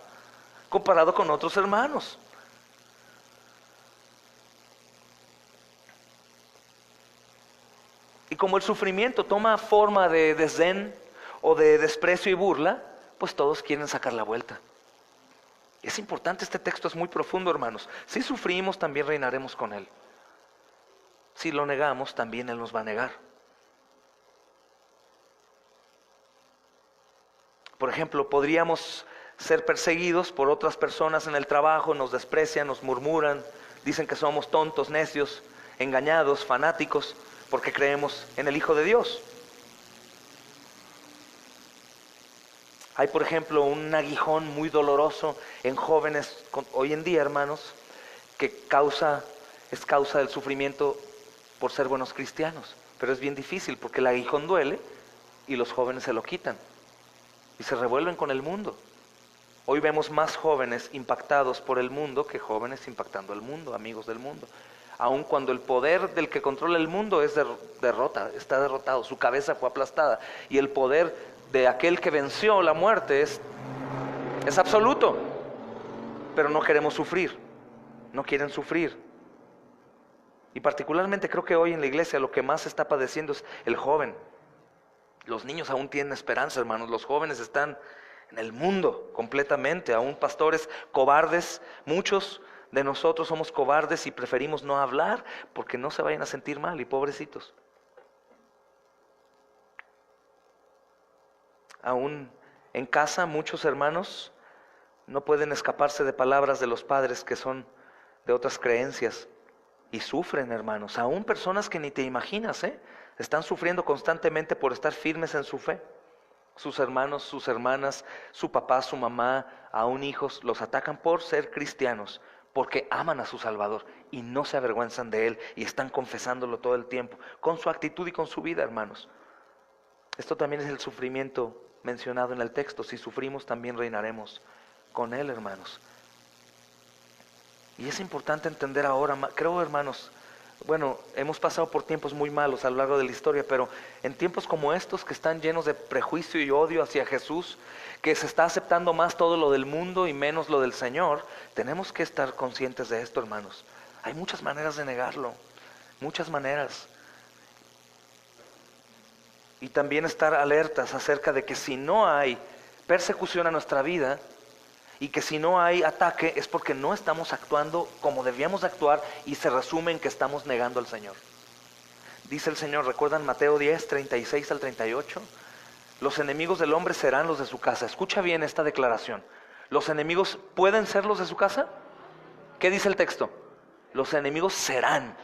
Speaker 1: comparado con otros hermanos. Y como el sufrimiento toma forma de desdén o de desprecio y burla, pues todos quieren sacar la vuelta. Es importante, este texto es muy profundo, hermanos. Si sufrimos, también reinaremos con Él. Si lo negamos, también Él nos va a negar. Por ejemplo, podríamos ser perseguidos por otras personas en el trabajo, nos desprecian, nos murmuran, dicen que somos tontos, necios, engañados, fanáticos, porque creemos en el Hijo de Dios. Hay, por ejemplo, un aguijón muy doloroso en jóvenes hoy en día, hermanos, que es causa del sufrimiento por ser buenos cristianos. Pero es bien difícil porque el aguijón duele y los jóvenes se lo quitan y se revuelven con el mundo. Hoy vemos más jóvenes impactados por el mundo que jóvenes impactando el mundo, amigos del mundo. Aun cuando el poder del que controla el mundo es está derrotado, su cabeza fue aplastada. Y el poder de aquel que venció la muerte es absoluto. Pero no queremos sufrir, no quieren sufrir. Y particularmente creo que hoy en la iglesia lo que más se está padeciendo es el joven. Los niños aún tienen esperanza, hermanos, los jóvenes están en el mundo completamente, aún pastores cobardes, muchos de nosotros somos cobardes y preferimos no hablar porque no se vayan a sentir mal y pobrecitos. Aún en casa muchos hermanos no pueden escaparse de palabras de los padres que son de otras creencias y sufren, hermanos, aún personas que ni te imaginas, están sufriendo constantemente por estar firmes en su fe. Sus hermanos, sus hermanas, su papá, su mamá, aún hijos, los atacan por ser cristianos, porque aman a su Salvador y no se avergüenzan de Él y están confesándolo todo el tiempo, con su actitud y con su vida, hermanos. Esto también es el sufrimiento mencionado en el texto. Si sufrimos, también reinaremos con Él, hermanos. Y es importante entender ahora, creo, hermanos, bueno, hemos pasado por tiempos muy malos a lo largo de la historia, pero en tiempos como estos que están llenos de prejuicio y odio hacia Jesús, que se está aceptando más todo lo del mundo y menos lo del Señor, tenemos que estar conscientes de esto, hermanos. Hay muchas maneras de negarlo, muchas maneras. Y también estar alertas acerca de que si no hay persecución a nuestra vida, y que si no hay ataque es porque no estamos actuando como debíamos actuar y se resume en que estamos negando al Señor. Dice el Señor, ¿recuerdan Mateo 10, 36 al 38? Los enemigos del hombre serán los de su casa. Escucha bien esta declaración. ¿Los enemigos pueden ser los de su casa? ¿Qué dice el texto? Los enemigos serán.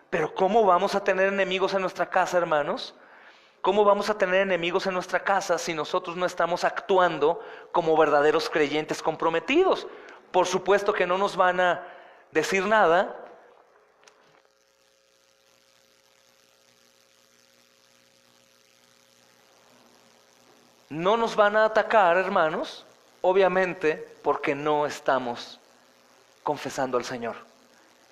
Speaker 1: Pero ¿cómo vamos a tener enemigos en nuestra casa, hermanos? ¿Cómo vamos a tener enemigos en nuestra casa si nosotros no estamos actuando como verdaderos creyentes comprometidos? Por supuesto que no nos van a decir nada. No nos van a atacar, hermanos, obviamente porque no estamos confesando al Señor.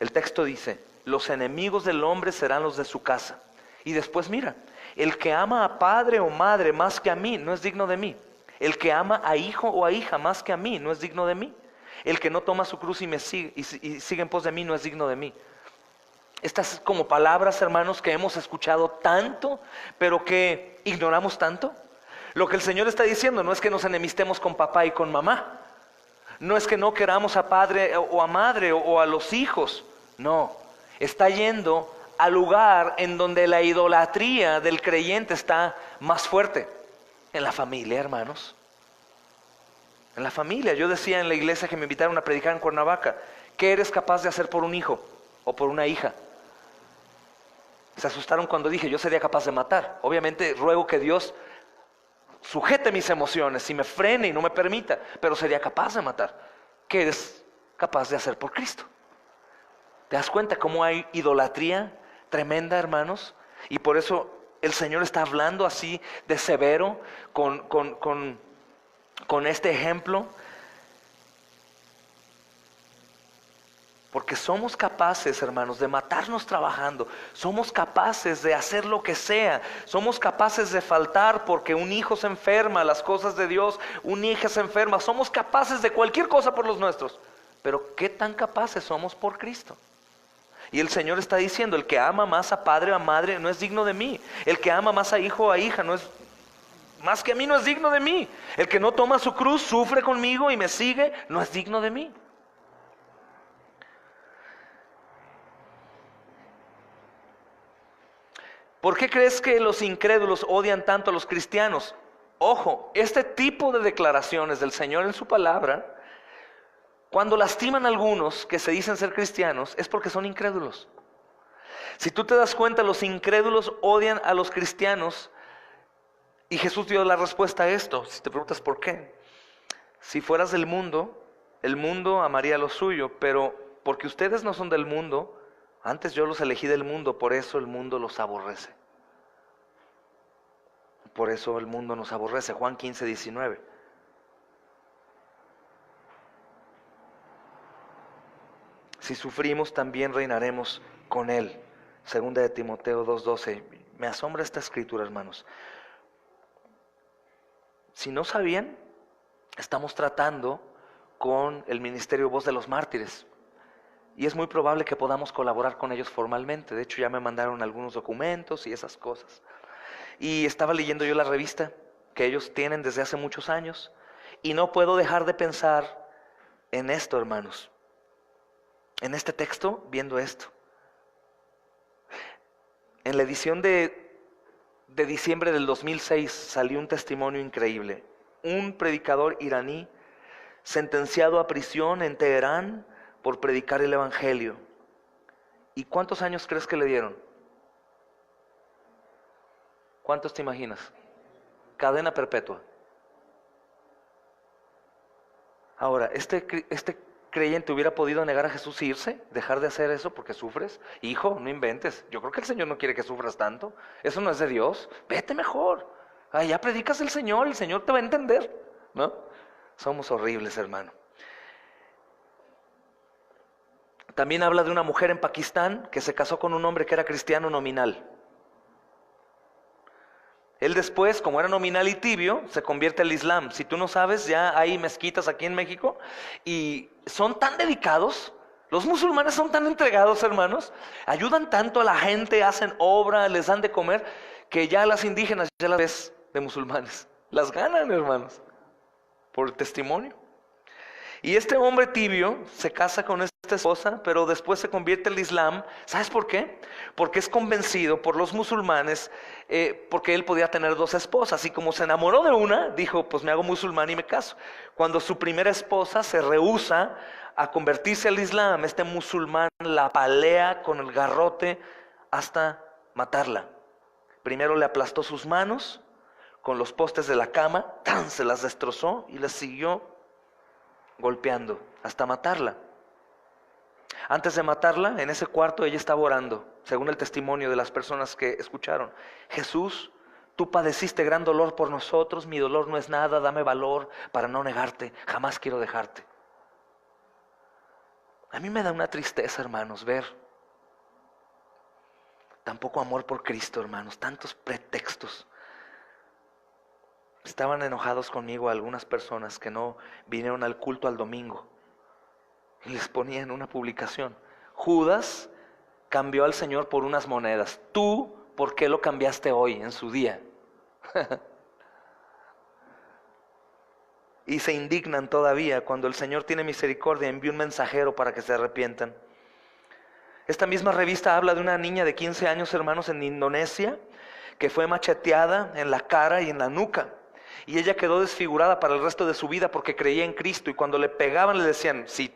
Speaker 1: El texto dice, los enemigos del hombre serán los de su casa. Y después mira, el que ama a padre o madre más que a mí no es digno de mí. El que ama a hijo o a hija más que a mí no es digno de mí. El que no toma su cruz y me sigue y sigue en pos de mí no es digno de mí. Estas como palabras, hermanos, que hemos escuchado tanto, pero que ignoramos tanto. Lo que el Señor está diciendo no es que nos enemistemos con papá y con mamá. No es que no queramos a padre o a madre o a los hijos. No, está yendo al lugar en donde la idolatría del creyente está más fuerte. En la familia, hermanos. En la familia. Yo decía en la iglesia que me invitaron a predicar en Cuernavaca, ¿qué eres capaz de hacer por un hijo o por una hija? Se asustaron cuando dije, yo sería capaz de matar. Obviamente ruego que Dios sujete mis emociones y me frene y no me permita, pero sería capaz de matar. ¿Qué eres capaz de hacer por Cristo? ¿Te das cuenta cómo hay idolatría tremenda, hermanos? Y por eso el Señor está hablando así de severo con este ejemplo. Porque somos capaces, hermanos, de matarnos trabajando. Somos capaces de hacer lo que sea. Somos capaces de faltar porque un hijo se enferma, las cosas de Dios, una hija se enferma. Somos capaces de cualquier cosa por los nuestros. Pero ¿qué tan capaces somos por Cristo? Y el Señor está diciendo, el que ama más a padre o a madre no es digno de mí. El que ama más a hijo o a hija no es más que a mí, no es digno de mí. El que no toma su cruz, sufre conmigo y me sigue, no es digno de mí. ¿Por qué crees que los incrédulos odian tanto a los cristianos? Ojo, este tipo de declaraciones del Señor en su palabra, cuando lastiman a algunos que se dicen ser cristianos, es porque son incrédulos. Si tú te das cuenta, los incrédulos odian a los cristianos, y Jesús dio la respuesta a esto. Si te preguntas por qué, si fueras del mundo, el mundo amaría lo suyo, pero porque ustedes no son del mundo, Antes yo los elegí del mundo, por eso el mundo los aborrece. Por eso el mundo nos aborrece. Juan 15:19. Si sufrimos, también reinaremos con Él. Segunda de Timoteo 2:12. Me asombra esta escritura, hermanos. Si no sabían, estamos tratando con el Ministerio Voz de los Mártires. Y es muy probable que podamos colaborar con ellos formalmente. De hecho, ya me mandaron algunos documentos y esas cosas. Y estaba leyendo yo la revista que ellos tienen desde hace muchos años. Y no puedo dejar de pensar en esto, hermanos. En este texto, viendo esto. En la edición de diciembre del 2006 salió un testimonio increíble. Un predicador iraní sentenciado a prisión en Teherán por predicar el Evangelio. ¿Y cuántos años crees que le dieron? ¿Cuántos te imaginas? Cadena perpetua. Ahora, este creyente hubiera podido negar a Jesús e irse, dejar de hacer eso porque sufres. Hijo, no inventes. Yo creo que el Señor no quiere que sufras tanto. Eso no es de Dios. Vete mejor. Ya predicas el Señor te va a entender, ¿no? Somos horribles, hermano. También habla de una mujer en Pakistán que se casó con un hombre que era cristiano nominal. Él después, como era nominal y tibio, se convierte al Islam. Si tú no sabes, ya hay mezquitas aquí en México y son tan dedicados. Los musulmanes son tan entregados, hermanos. Ayudan tanto a la gente, hacen obra, les dan de comer, que ya las indígenas ya las ves de musulmanes. Las ganan, hermanos, por el testimonio. Y este hombre tibio se casa con esta esposa, pero después se convierte al Islam. ¿Sabes por qué? Porque es convencido por los musulmanes, porque él podía tener dos esposas. Y como se enamoró de una, dijo, pues me hago musulmán y me caso. Cuando su primera esposa se rehúsa a convertirse al Islam, este musulmán la apalea con el garrote hasta matarla. Primero le aplastó sus manos con los postes de la cama, ¡tan! Se las destrozó y las siguió golpeando hasta matarla. Antes de matarla, en ese cuarto ella estaba orando, según el testimonio de las personas que escucharon. Jesús, tú padeciste gran dolor por nosotros, mi dolor no es nada, dame valor para no negarte, jamás quiero dejarte. A mí me da una tristeza, hermanos, ver tan poco amor por Cristo, hermanos, tantos pretextos. Estaban enojados conmigo algunas personas que no vinieron al culto al domingo. Y les ponían una publicación. Judas cambió al Señor por unas monedas. ¿Tú por qué lo cambiaste hoy, en su día? Y se indignan todavía cuando el Señor tiene misericordia, envía un mensajero para que se arrepientan. Esta misma revista habla de una niña de 15 años, hermanos, en Indonesia, que fue macheteada en la cara y en la nuca. Y ella quedó desfigurada para el resto de su vida porque creía en Cristo. Y cuando le pegaban le decían, si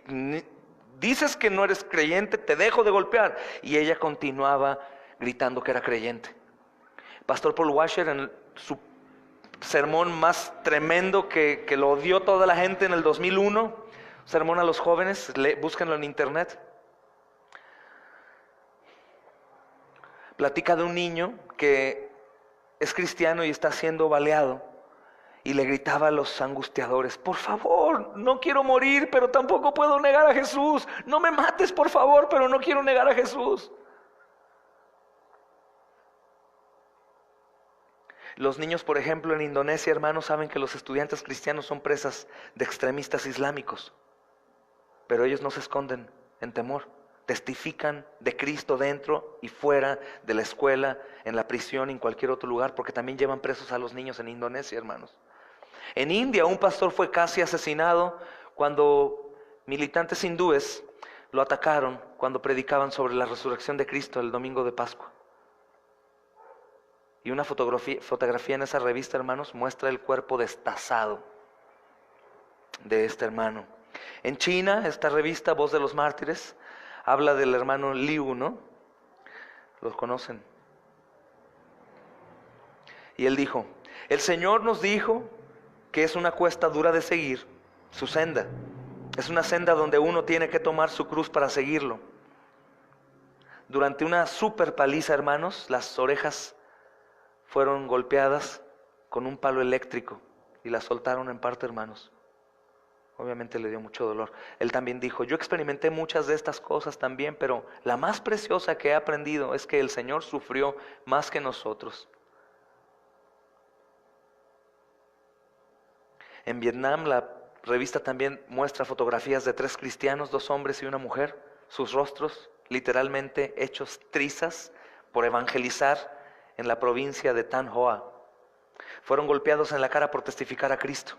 Speaker 1: dices que no eres creyente, te dejo de golpear. Y ella continuaba gritando que era creyente. Pastor Paul Washer, en su sermón más tremendo que lo dio toda la gente en el 2001, sermón a los jóvenes, búsquenlo en internet. Platica de un niño que es cristiano y está siendo baleado. Y le gritaba a los angustiadores, por favor, no quiero morir, pero tampoco puedo negar a Jesús. No me mates, por favor, pero no quiero negar a Jesús. Los niños, por ejemplo, en Indonesia, hermanos, saben que los estudiantes cristianos son presas de extremistas islámicos. Pero ellos no se esconden en temor. Testifican de Cristo dentro y fuera de la escuela, en la prisión, en cualquier otro lugar, porque también llevan presos a los niños en Indonesia, hermanos. En India, un pastor fue casi asesinado cuando militantes hindúes lo atacaron cuando predicaban sobre la resurrección de Cristo el domingo de Pascua. Y una fotografía en esa revista, hermanos, muestra el cuerpo destazado de este hermano. En China, esta revista, Voz de los Mártires, habla del hermano Liu, ¿no? ¿Los conocen? Y él dijo, el Señor nos dijo que es una cuesta dura de seguir, su senda. Es una senda donde uno tiene que tomar su cruz para seguirlo. Durante una super paliza, hermanos, las orejas fueron golpeadas con un palo eléctrico y las soltaron en parte, hermanos. Obviamente le dio mucho dolor. Él también dijo, yo experimenté muchas de estas cosas también, pero la más preciosa que he aprendido es que el Señor sufrió más que nosotros. En Vietnam, la revista también muestra fotografías de 3 cristianos, 2 hombres y una mujer, sus rostros literalmente hechos trizas por evangelizar en la provincia de Thanh Hoa. Fueron golpeados en la cara por testificar a Cristo.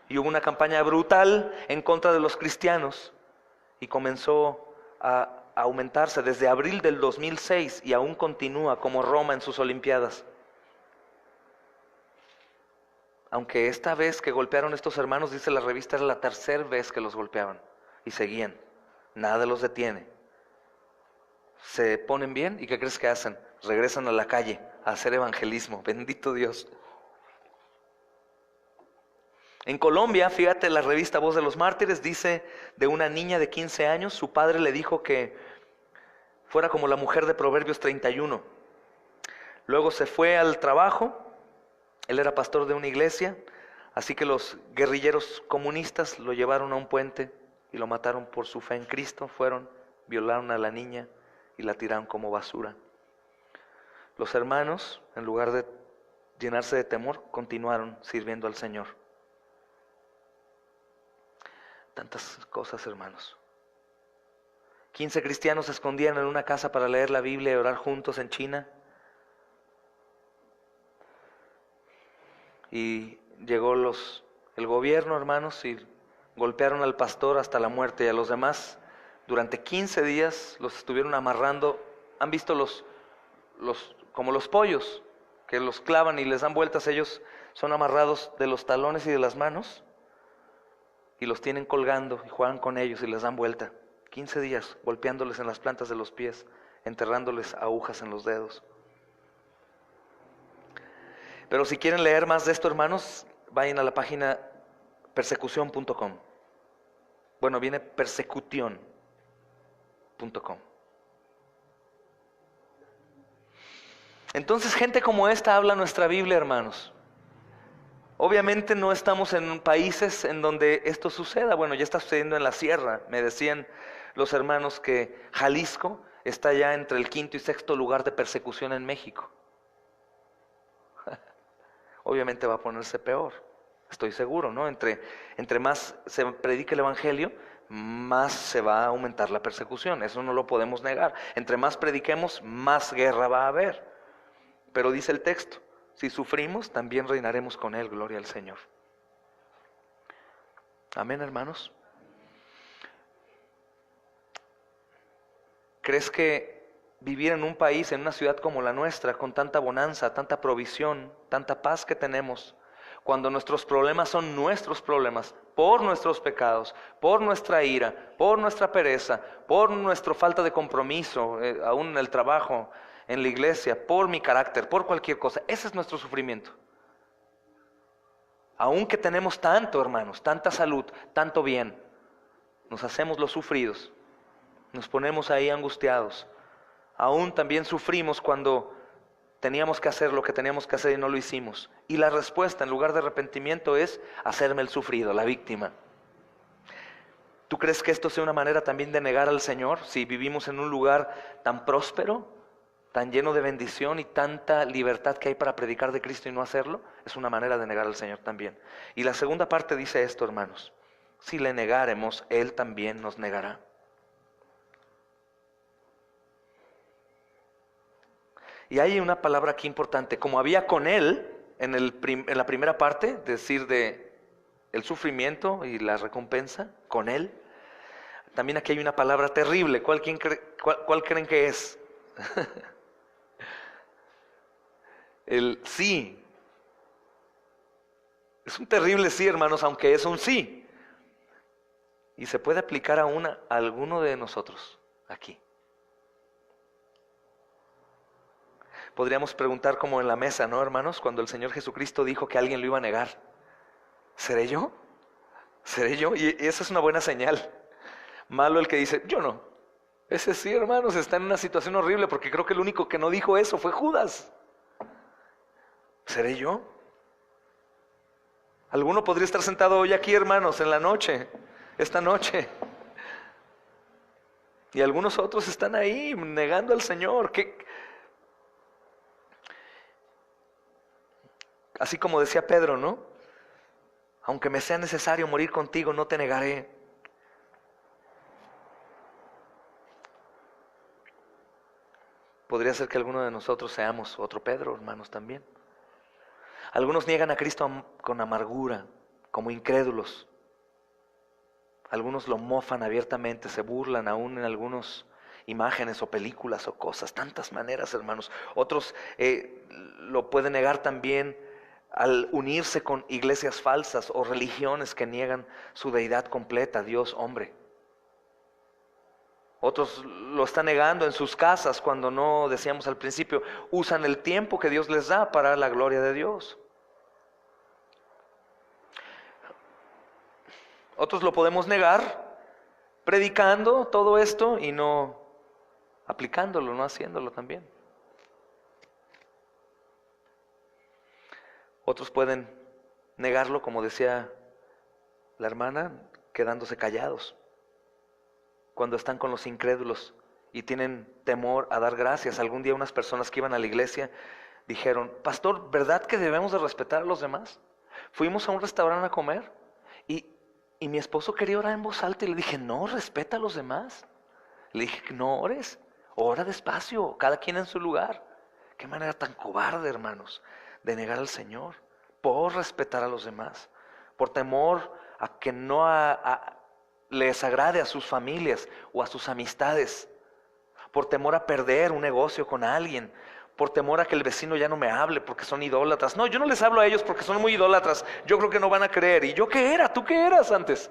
Speaker 1: Y hubo una campaña brutal en contra de los cristianos y comenzó a aumentarse desde abril del 2006 y aún continúa como Roma en sus Olimpiadas. Aunque esta vez que golpearon a estos hermanos, dice la revista, era la 3ª vez que los golpeaban y seguían. Nada los detiene. Se ponen bien y ¿qué crees que hacen? Regresan a la calle a hacer evangelismo. Bendito Dios. En Colombia, fíjate, la revista Voz de los Mártires dice de una niña de 15 años, su padre le dijo que fuera como la mujer de Proverbios 31. Luego se fue al trabajo, él era pastor de una iglesia, así que los guerrilleros comunistas lo llevaron a un puente y lo mataron por su fe en Cristo. Fueron, violaron a la niña y la tiraron como basura. Los hermanos, en lugar de llenarse de temor, continuaron sirviendo al Señor. Tantas cosas, hermanos. 15 cristianos se escondían en una casa para leer la Biblia y orar juntos en China. Y llegó el gobierno, hermanos, y golpearon al pastor hasta la muerte y a los demás. Durante 15 días los estuvieron amarrando. ¿Han visto como los pollos que los clavan y les dan vueltas? Ellos son amarrados de los talones y de las manos. Y los tienen colgando y juegan con ellos y les dan vuelta. 15 días golpeándoles en las plantas de los pies, enterrándoles agujas en los dedos. Pero si quieren leer más de esto, hermanos, vayan a la página persecución.com. Bueno, viene persecution.com. Entonces, gente como esta habla nuestra Biblia, hermanos. Obviamente no estamos en países en donde esto suceda. Bueno, ya está sucediendo en la sierra. Me decían los hermanos que Jalisco está ya entre el 5º y 6º lugar de persecución en México. Obviamente va a ponerse peor, estoy seguro, ¿no? Entre más se predique el evangelio, más se va a aumentar la persecución. Eso no lo podemos negar. Entre más prediquemos, más guerra va a haber. Pero dice el texto, si sufrimos, también reinaremos con Él, gloria al Señor. Amén, hermanos. ¿Crees que vivir en un país, en una ciudad como la nuestra, con tanta bonanza, tanta provisión, tanta paz que tenemos, cuando nuestros problemas son nuestros problemas, por nuestros pecados, por nuestra ira, por nuestra pereza, por nuestra falta de compromiso, aún en el trabajo, en la iglesia, por mi carácter, por cualquier cosa, ese es nuestro sufrimiento? Aunque tenemos tanto, hermanos, tanta salud, tanto bien, nos hacemos los sufridos, nos ponemos ahí angustiados. Aún también sufrimos cuando teníamos que hacer lo que teníamos que hacer y no lo hicimos. Y la respuesta, en lugar de arrepentimiento, es hacerme el sufrido, la víctima. ¿Tú crees que esto sea una manera también de negar al Señor? Si vivimos en un lugar tan próspero, tan lleno de bendición y tanta libertad que hay para predicar de Cristo y no hacerlo, es una manera de negar al Señor también. Y la segunda parte dice esto, hermanos: si le negáremos, Él también nos negará. Y hay una palabra aquí importante, como había con Él en la primera parte, decir de el sufrimiento y la recompensa, con Él. También aquí hay una palabra terrible. ¿Cuál creen que es? El sí. Es un terrible sí, hermanos, aunque es un sí. Y se puede aplicar a alguno de nosotros aquí. Podríamos preguntar como en la mesa, ¿no, hermanos? Cuando el Señor Jesucristo dijo que alguien lo iba a negar. ¿Seré yo? ¿Seré yo? Y esa es una buena señal. Malo el que dice, yo no. Ese sí, hermanos, está en una situación horrible porque creo que el único que no dijo eso fue Judas. ¿Seré yo? Alguno podría estar sentado hoy aquí, hermanos, en la noche, esta noche. Y algunos otros están ahí negando al Señor. Así como decía Pedro, ¿no? Aunque me sea necesario morir contigo, no te negaré. Podría ser que alguno de nosotros seamos otro Pedro, hermanos, también. Algunos niegan a Cristo con amargura, como incrédulos. Algunos lo mofan abiertamente, se burlan aún en algunas imágenes o películas o cosas, tantas maneras, hermanos. Otros lo pueden negar también al unirse con iglesias falsas o religiones que niegan su deidad completa, Dios, hombre. Otros lo están negando en sus casas cuando no, decíamos al principio, usan el tiempo que Dios les da para la gloria de Dios. Otros lo podemos negar predicando todo esto y no aplicándolo, no haciéndolo también. Otros pueden negarlo, como decía la hermana, quedándose callados cuando están con los incrédulos y tienen temor a dar gracias. Algún día unas personas que iban a la iglesia dijeron: pastor, ¿verdad que debemos de respetar a los demás? Fuimos a un restaurante a comer y mi esposo quería orar en voz alta y le dije: no, respeta a los demás. Le dije: no ores, ora despacio, cada quien en su lugar. Qué manera tan cobarde, hermanos, de negar al Señor por respetar a los demás, por temor a que no les agrade a sus familias o a sus amistades, por temor a perder un negocio con alguien, por temor a que el vecino ya no me hable porque son idólatras. No, yo no les hablo a ellos porque son muy idólatras, yo creo que no van a creer. ¿Y yo qué era? ¿Tú qué eras antes?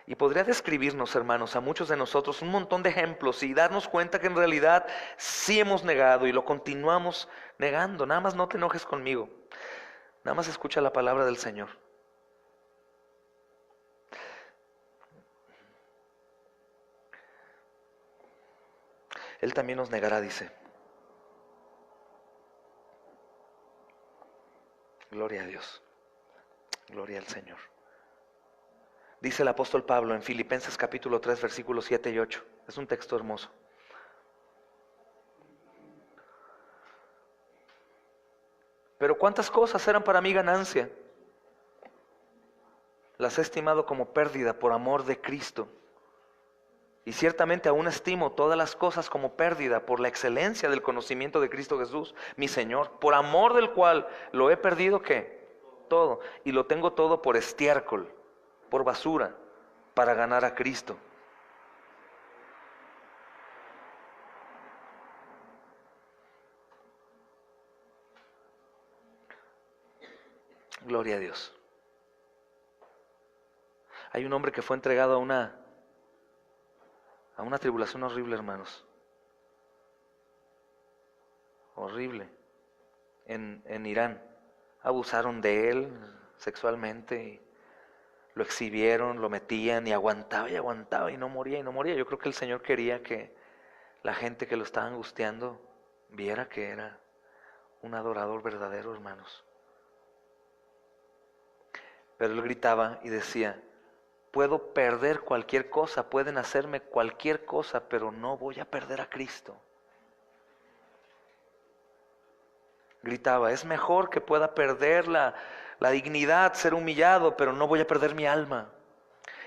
Speaker 1: Y podría describirnos, hermanos, a muchos de nosotros un montón de ejemplos y darnos cuenta que en realidad sí hemos negado y lo continuamos negando. Nada más no te enojes conmigo, nada más escucha la palabra del Señor. Él también nos negará, dice. Gloria a Dios, gloria al Señor. Dice el apóstol Pablo en Filipenses capítulo 3, versículos 7 y 8. Es un texto hermoso. Pero cuántas cosas eran para mí ganancia, las he estimado como pérdida por amor de Cristo. Y ciertamente aún estimo todas las cosas como pérdida por la excelencia del conocimiento de Cristo Jesús, mi Señor, por amor del cual lo he perdido, ¿qué? Todo. Y lo tengo todo por estiércol, por basura, para ganar a Cristo. Gloria a Dios. Hay un hombre que fue entregado a una tribulación horrible, hermanos. Horrible. En Irán. Abusaron de él sexualmente y lo exhibieron, lo metían y aguantaba y no moría y no moría. Yo creo que el Señor quería que la gente que lo estaba angustiando viera que era un adorador verdadero, hermanos. Pero él gritaba y decía: puedo perder cualquier cosa, pueden hacerme cualquier cosa, pero no voy a perder a Cristo. Gritaba: es mejor que pueda perder la dignidad, ser humillado, pero no voy a perder mi alma.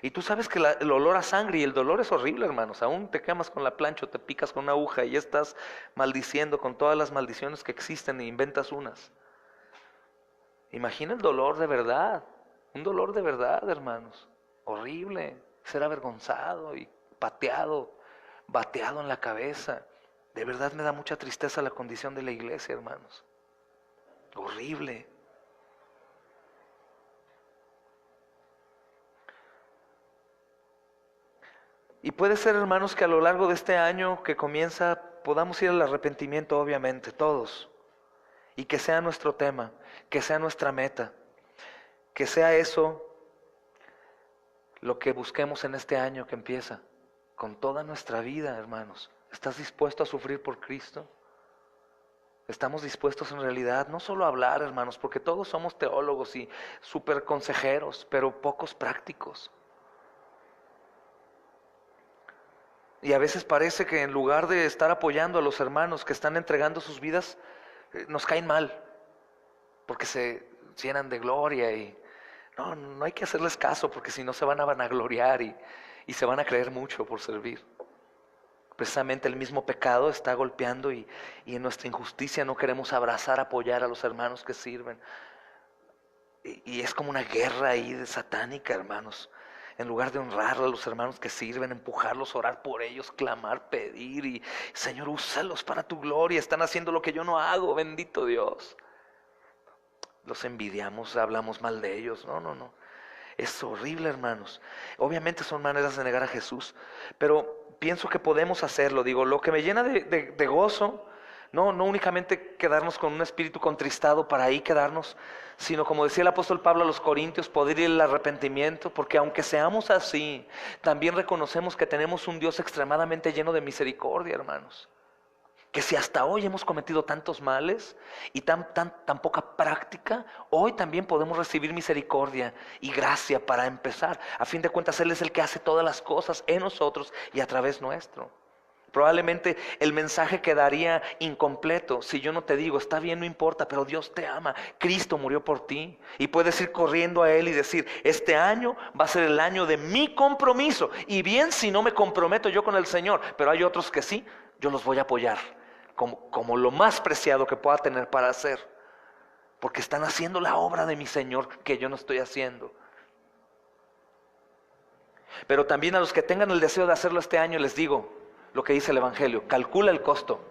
Speaker 1: Y tú sabes que el olor a sangre y el dolor es horrible, hermanos. Aún te quemas con la plancha o te picas con una aguja y estás maldiciendo con todas las maldiciones que existen e inventas unas. Imagina el dolor de verdad, un dolor de verdad, hermanos. Horrible, ser avergonzado y pateado, bateado en la cabeza. De verdad me da mucha tristeza la condición de la iglesia, hermanos. Horrible. Y puede ser, hermanos, que a lo largo de este año que comienza podamos ir al arrepentimiento, obviamente, todos. Y que sea nuestro tema, que sea nuestra meta, que sea eso lo que busquemos en este año que empieza, con toda nuestra vida, hermanos. ¿Estás dispuesto a sufrir por Cristo? ¿Estamos dispuestos en realidad no solo a hablar, hermanos, porque todos somos teólogos y súper consejeros, pero pocos prácticos? Y a veces parece que en lugar de estar apoyando a los hermanos que están entregando sus vidas, nos caen mal, porque se llenan de gloria y no hay que hacerles caso, porque si no se van a vanagloriar y se van a creer mucho por servir. Precisamente el mismo pecado está golpeando y en nuestra injusticia no queremos abrazar, apoyar a los hermanos que sirven. Y es como una guerra ahí de satánica, hermanos. En lugar de honrar a los hermanos que sirven, empujarlos, orar por ellos, clamar, pedir y Señor, úsalos para tu gloria. Están haciendo lo que yo no hago, bendito Dios. Los envidiamos, hablamos mal de ellos. No. Es horrible, hermanos. Obviamente son maneras de negar a Jesús, pero pienso que podemos hacerlo. Digo, lo que me llena de gozo, no únicamente quedarnos con un espíritu contristado para ahí quedarnos, sino como decía el apóstol Pablo a los Corintios, poder ir al arrepentimiento, porque aunque seamos así, también reconocemos que tenemos un Dios extremadamente lleno de misericordia, hermanos. Que si hasta hoy hemos cometido tantos males y tan poca práctica, hoy también podemos recibir misericordia y gracia para empezar. A fin de cuentas, Él es el que hace todas las cosas en nosotros y a través nuestro. Probablemente el mensaje quedaría incompleto si yo no te digo, está bien, no importa, pero Dios te ama, Cristo murió por ti. Y puedes ir corriendo a Él y decir, este año va a ser el año de mi compromiso. Y bien si no me comprometo yo con el Señor, pero hay otros que sí, yo los voy a apoyar como lo más preciado que pueda tener para hacer. Porque están haciendo la obra de mi Señor que yo no estoy haciendo. Pero también a los que tengan el deseo de hacerlo este año les digo lo que dice el Evangelio, calcula el costo.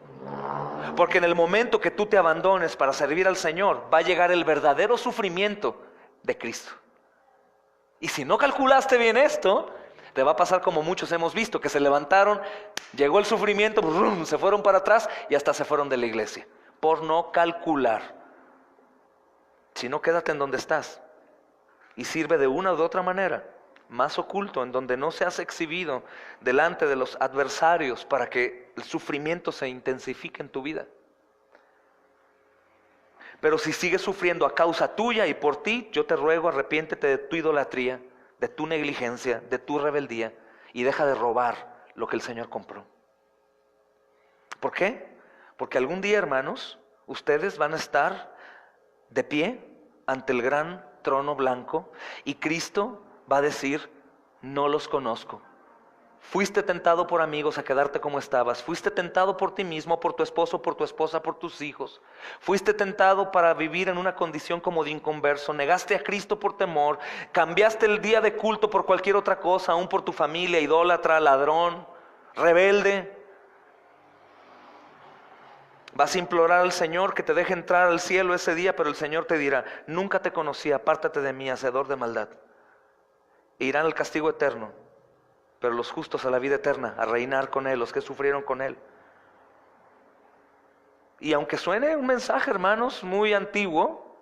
Speaker 1: Porque en el momento que tú te abandones para servir al Señor, va a llegar el verdadero sufrimiento de Cristo. Y si no calculaste bien esto, te va a pasar como muchos hemos visto, que se levantaron, llegó el sufrimiento, brum, se fueron para atrás y hasta se fueron de la iglesia, por no calcular. Si no, quédate en donde estás y sirve de una u de otra manera, más oculto, en donde no seas exhibido delante de los adversarios para que el sufrimiento se intensifique en tu vida. Pero si sigues sufriendo a causa tuya y por ti, yo te ruego, arrepiéntete de tu idolatría, de tu negligencia, de tu rebeldía y deja de robar lo que el Señor compró. ¿Por qué? Porque algún día, hermanos, ustedes van a estar de pie ante el gran trono blanco y Cristo va a decir, no los conozco. Fuiste tentado por amigos a quedarte como estabas. Fuiste tentado por ti mismo, por tu esposo, por tu esposa, por tus hijos. Fuiste tentado para vivir en una condición como de inconverso. Negaste a Cristo por temor. Cambiaste el día de culto por cualquier otra cosa, aún por tu familia, idólatra, ladrón, rebelde. Vas a implorar al Señor que te deje entrar al cielo ese día, pero el Señor te dirá, nunca te conocí, apártate de mí, hacedor de maldad. E irán al castigo eterno. Pero los justos a la vida eterna, a reinar con Él, los que sufrieron con Él. Y aunque suene un mensaje, hermanos, muy antiguo,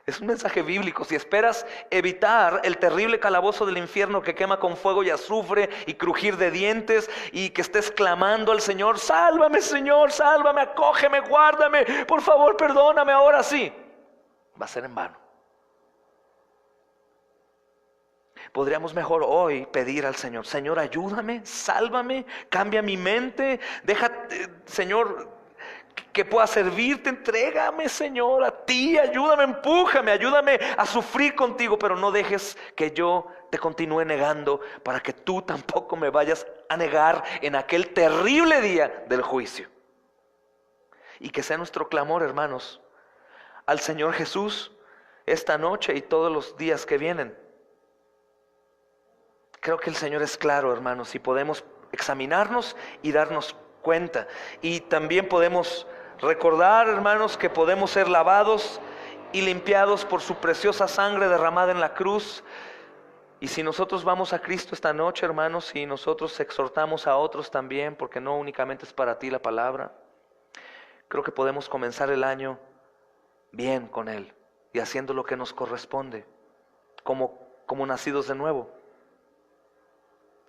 Speaker 1: es un mensaje bíblico. Si esperas evitar el terrible calabozo del infierno que quema con fuego y azufre y crujir de dientes y que estés clamando al Señor, sálvame Señor, sálvame, acógeme, guárdame, por favor perdóname, ahora sí, va a ser en vano. Podríamos mejor hoy pedir al Señor, Señor, ayúdame, sálvame, cambia mi mente, Señor, que pueda servirte, entrégame, Señor, a ti, ayúdame, empújame, ayúdame a sufrir contigo, pero no dejes que yo te continúe negando para que tú tampoco me vayas a negar en aquel terrible día del juicio. Y que sea nuestro clamor, hermanos, al Señor Jesús esta noche y todos los días que vienen. Creo que el Señor es claro, hermanos, y podemos examinarnos y darnos cuenta. Y también podemos recordar, hermanos, que podemos ser lavados y limpiados por su preciosa sangre derramada en la cruz. Y si nosotros vamos a Cristo esta noche, hermanos, y nosotros exhortamos a otros también, porque no únicamente es para ti la palabra, creo que podemos comenzar el año bien con Él y haciendo lo que nos corresponde, como nacidos de nuevo.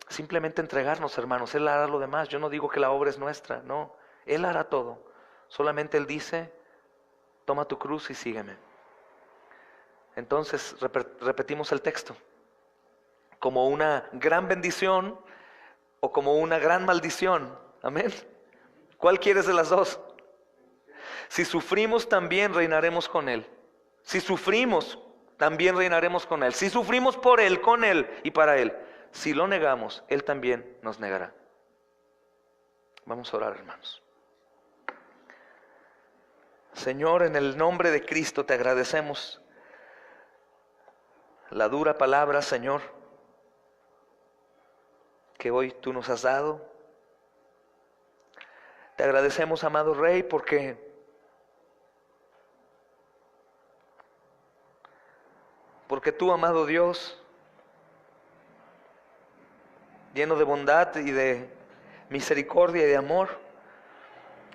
Speaker 1: Simplemente entregarnos, hermanos. Él hará lo demás. Yo no digo que la obra es nuestra, no. Él hará todo. Solamente Él dice, toma tu cruz y sígueme. Entonces repetimos el texto. Como una gran bendición o como una gran maldición. Amén. ¿Cuál quieres de las dos? Si sufrimos, también reinaremos con Él. Si sufrimos, también reinaremos con Él. Si sufrimos por Él, con Él y para Él. Si lo negamos, Él también nos negará. Vamos a orar, hermanos. Señor, en el nombre de Cristo te agradecemos la dura palabra, Señor, que hoy tú nos has dado. Te agradecemos, amado Rey, porque tú, amado Dios, lleno de bondad y de misericordia y de amor,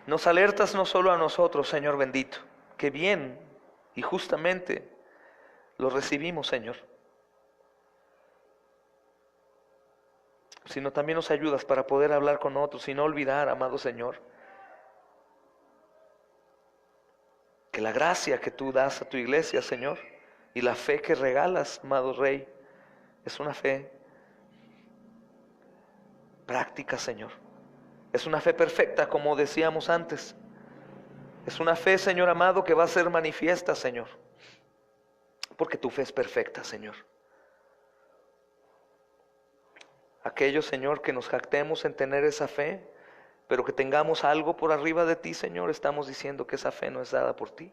Speaker 1: nos alertas no solo a nosotros, Señor bendito, que bien y justamente lo recibimos, Señor, sino también nos ayudas para poder hablar con otros y no olvidar, amado Señor, que la gracia que tú das a tu iglesia, Señor, y la fe que regalas, amado Rey, es una fe práctica, Señor. Es una fe perfecta, como decíamos antes. Es una fe, Señor amado, que va a ser manifiesta, Señor. Porque tu fe es perfecta, Señor. Aquellos, Señor, que nos jactemos en tener esa fe, pero que tengamos algo por arriba de ti, Señor, estamos diciendo que esa fe no es dada por ti.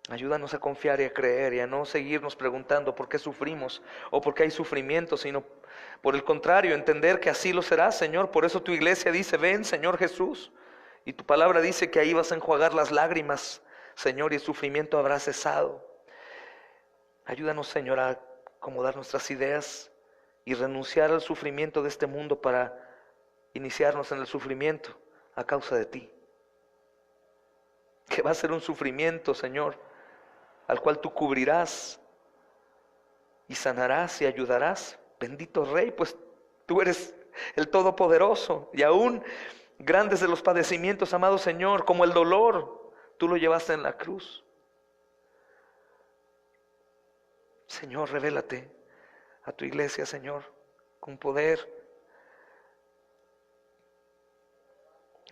Speaker 1: Ayúdanos a confiar y a creer y a no seguirnos preguntando por qué sufrimos o por qué hay sufrimiento, sino por el contrario, entender que así lo será, Señor. Por eso tu iglesia dice, ven, Señor Jesús. Y tu palabra dice que ahí vas a enjuagar las lágrimas, Señor, y el sufrimiento habrá cesado. Ayúdanos, Señor, a acomodar nuestras ideas y renunciar al sufrimiento de este mundo para iniciarnos en el sufrimiento a causa de ti. Que va a ser un sufrimiento, Señor, al cual tú cubrirás y sanarás y ayudarás. Bendito Rey, pues tú eres el Todopoderoso, y aún grandes de los padecimientos, amado Señor, como el dolor, tú lo llevaste en la cruz. Señor, revélate a tu iglesia, Señor, con poder.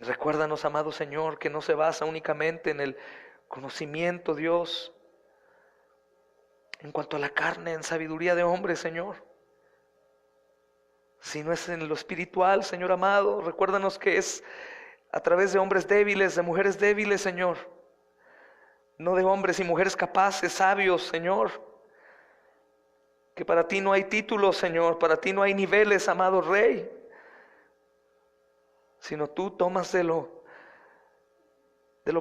Speaker 1: Recuérdanos, amado Señor, que no se basa únicamente en el conocimiento, Dios, en cuanto a la carne, en sabiduría de hombre, Señor, sino es en lo espiritual, Señor amado. Recuérdanos que es a través de hombres débiles, de mujeres débiles, Señor, no de hombres y mujeres capaces, sabios, Señor, que para ti no hay títulos, Señor, para ti no hay niveles, amado Rey, sino tú tomas de lo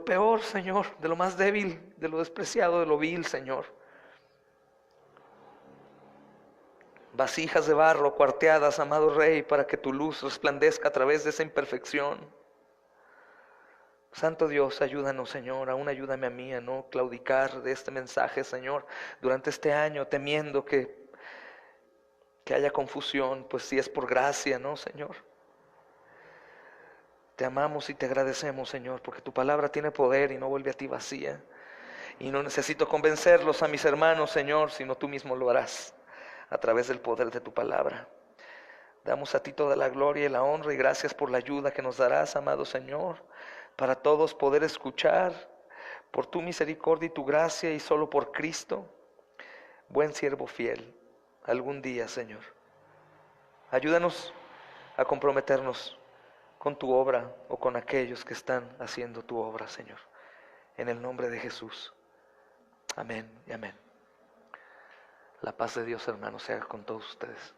Speaker 1: peor, Señor, de lo más débil, de lo despreciado, de lo vil, Señor. Vasijas de barro cuarteadas, amado Rey, para que tu luz resplandezca a través de esa imperfección. Santo Dios, ayúdanos, Señor, aún ayúdame a mí a no claudicar de este mensaje, Señor, durante este año, temiendo que haya confusión, pues si es por gracia, ¿no, Señor? Te amamos y te agradecemos, Señor, porque tu palabra tiene poder y no vuelve a ti vacía. Y no necesito convencerlos a mis hermanos, Señor, sino tú mismo lo harás a través del poder de tu palabra. Damos a ti toda la gloria y la honra y gracias por la ayuda que nos darás, amado Señor, para todos poder escuchar por tu misericordia y tu gracia y solo por Cristo. Buen siervo fiel, algún día, Señor, ayúdanos a comprometernos con tu obra o con aquellos que están haciendo tu obra, Señor. En el nombre de Jesús. Amén y amén. La paz de Dios, hermanos, sea con todos ustedes.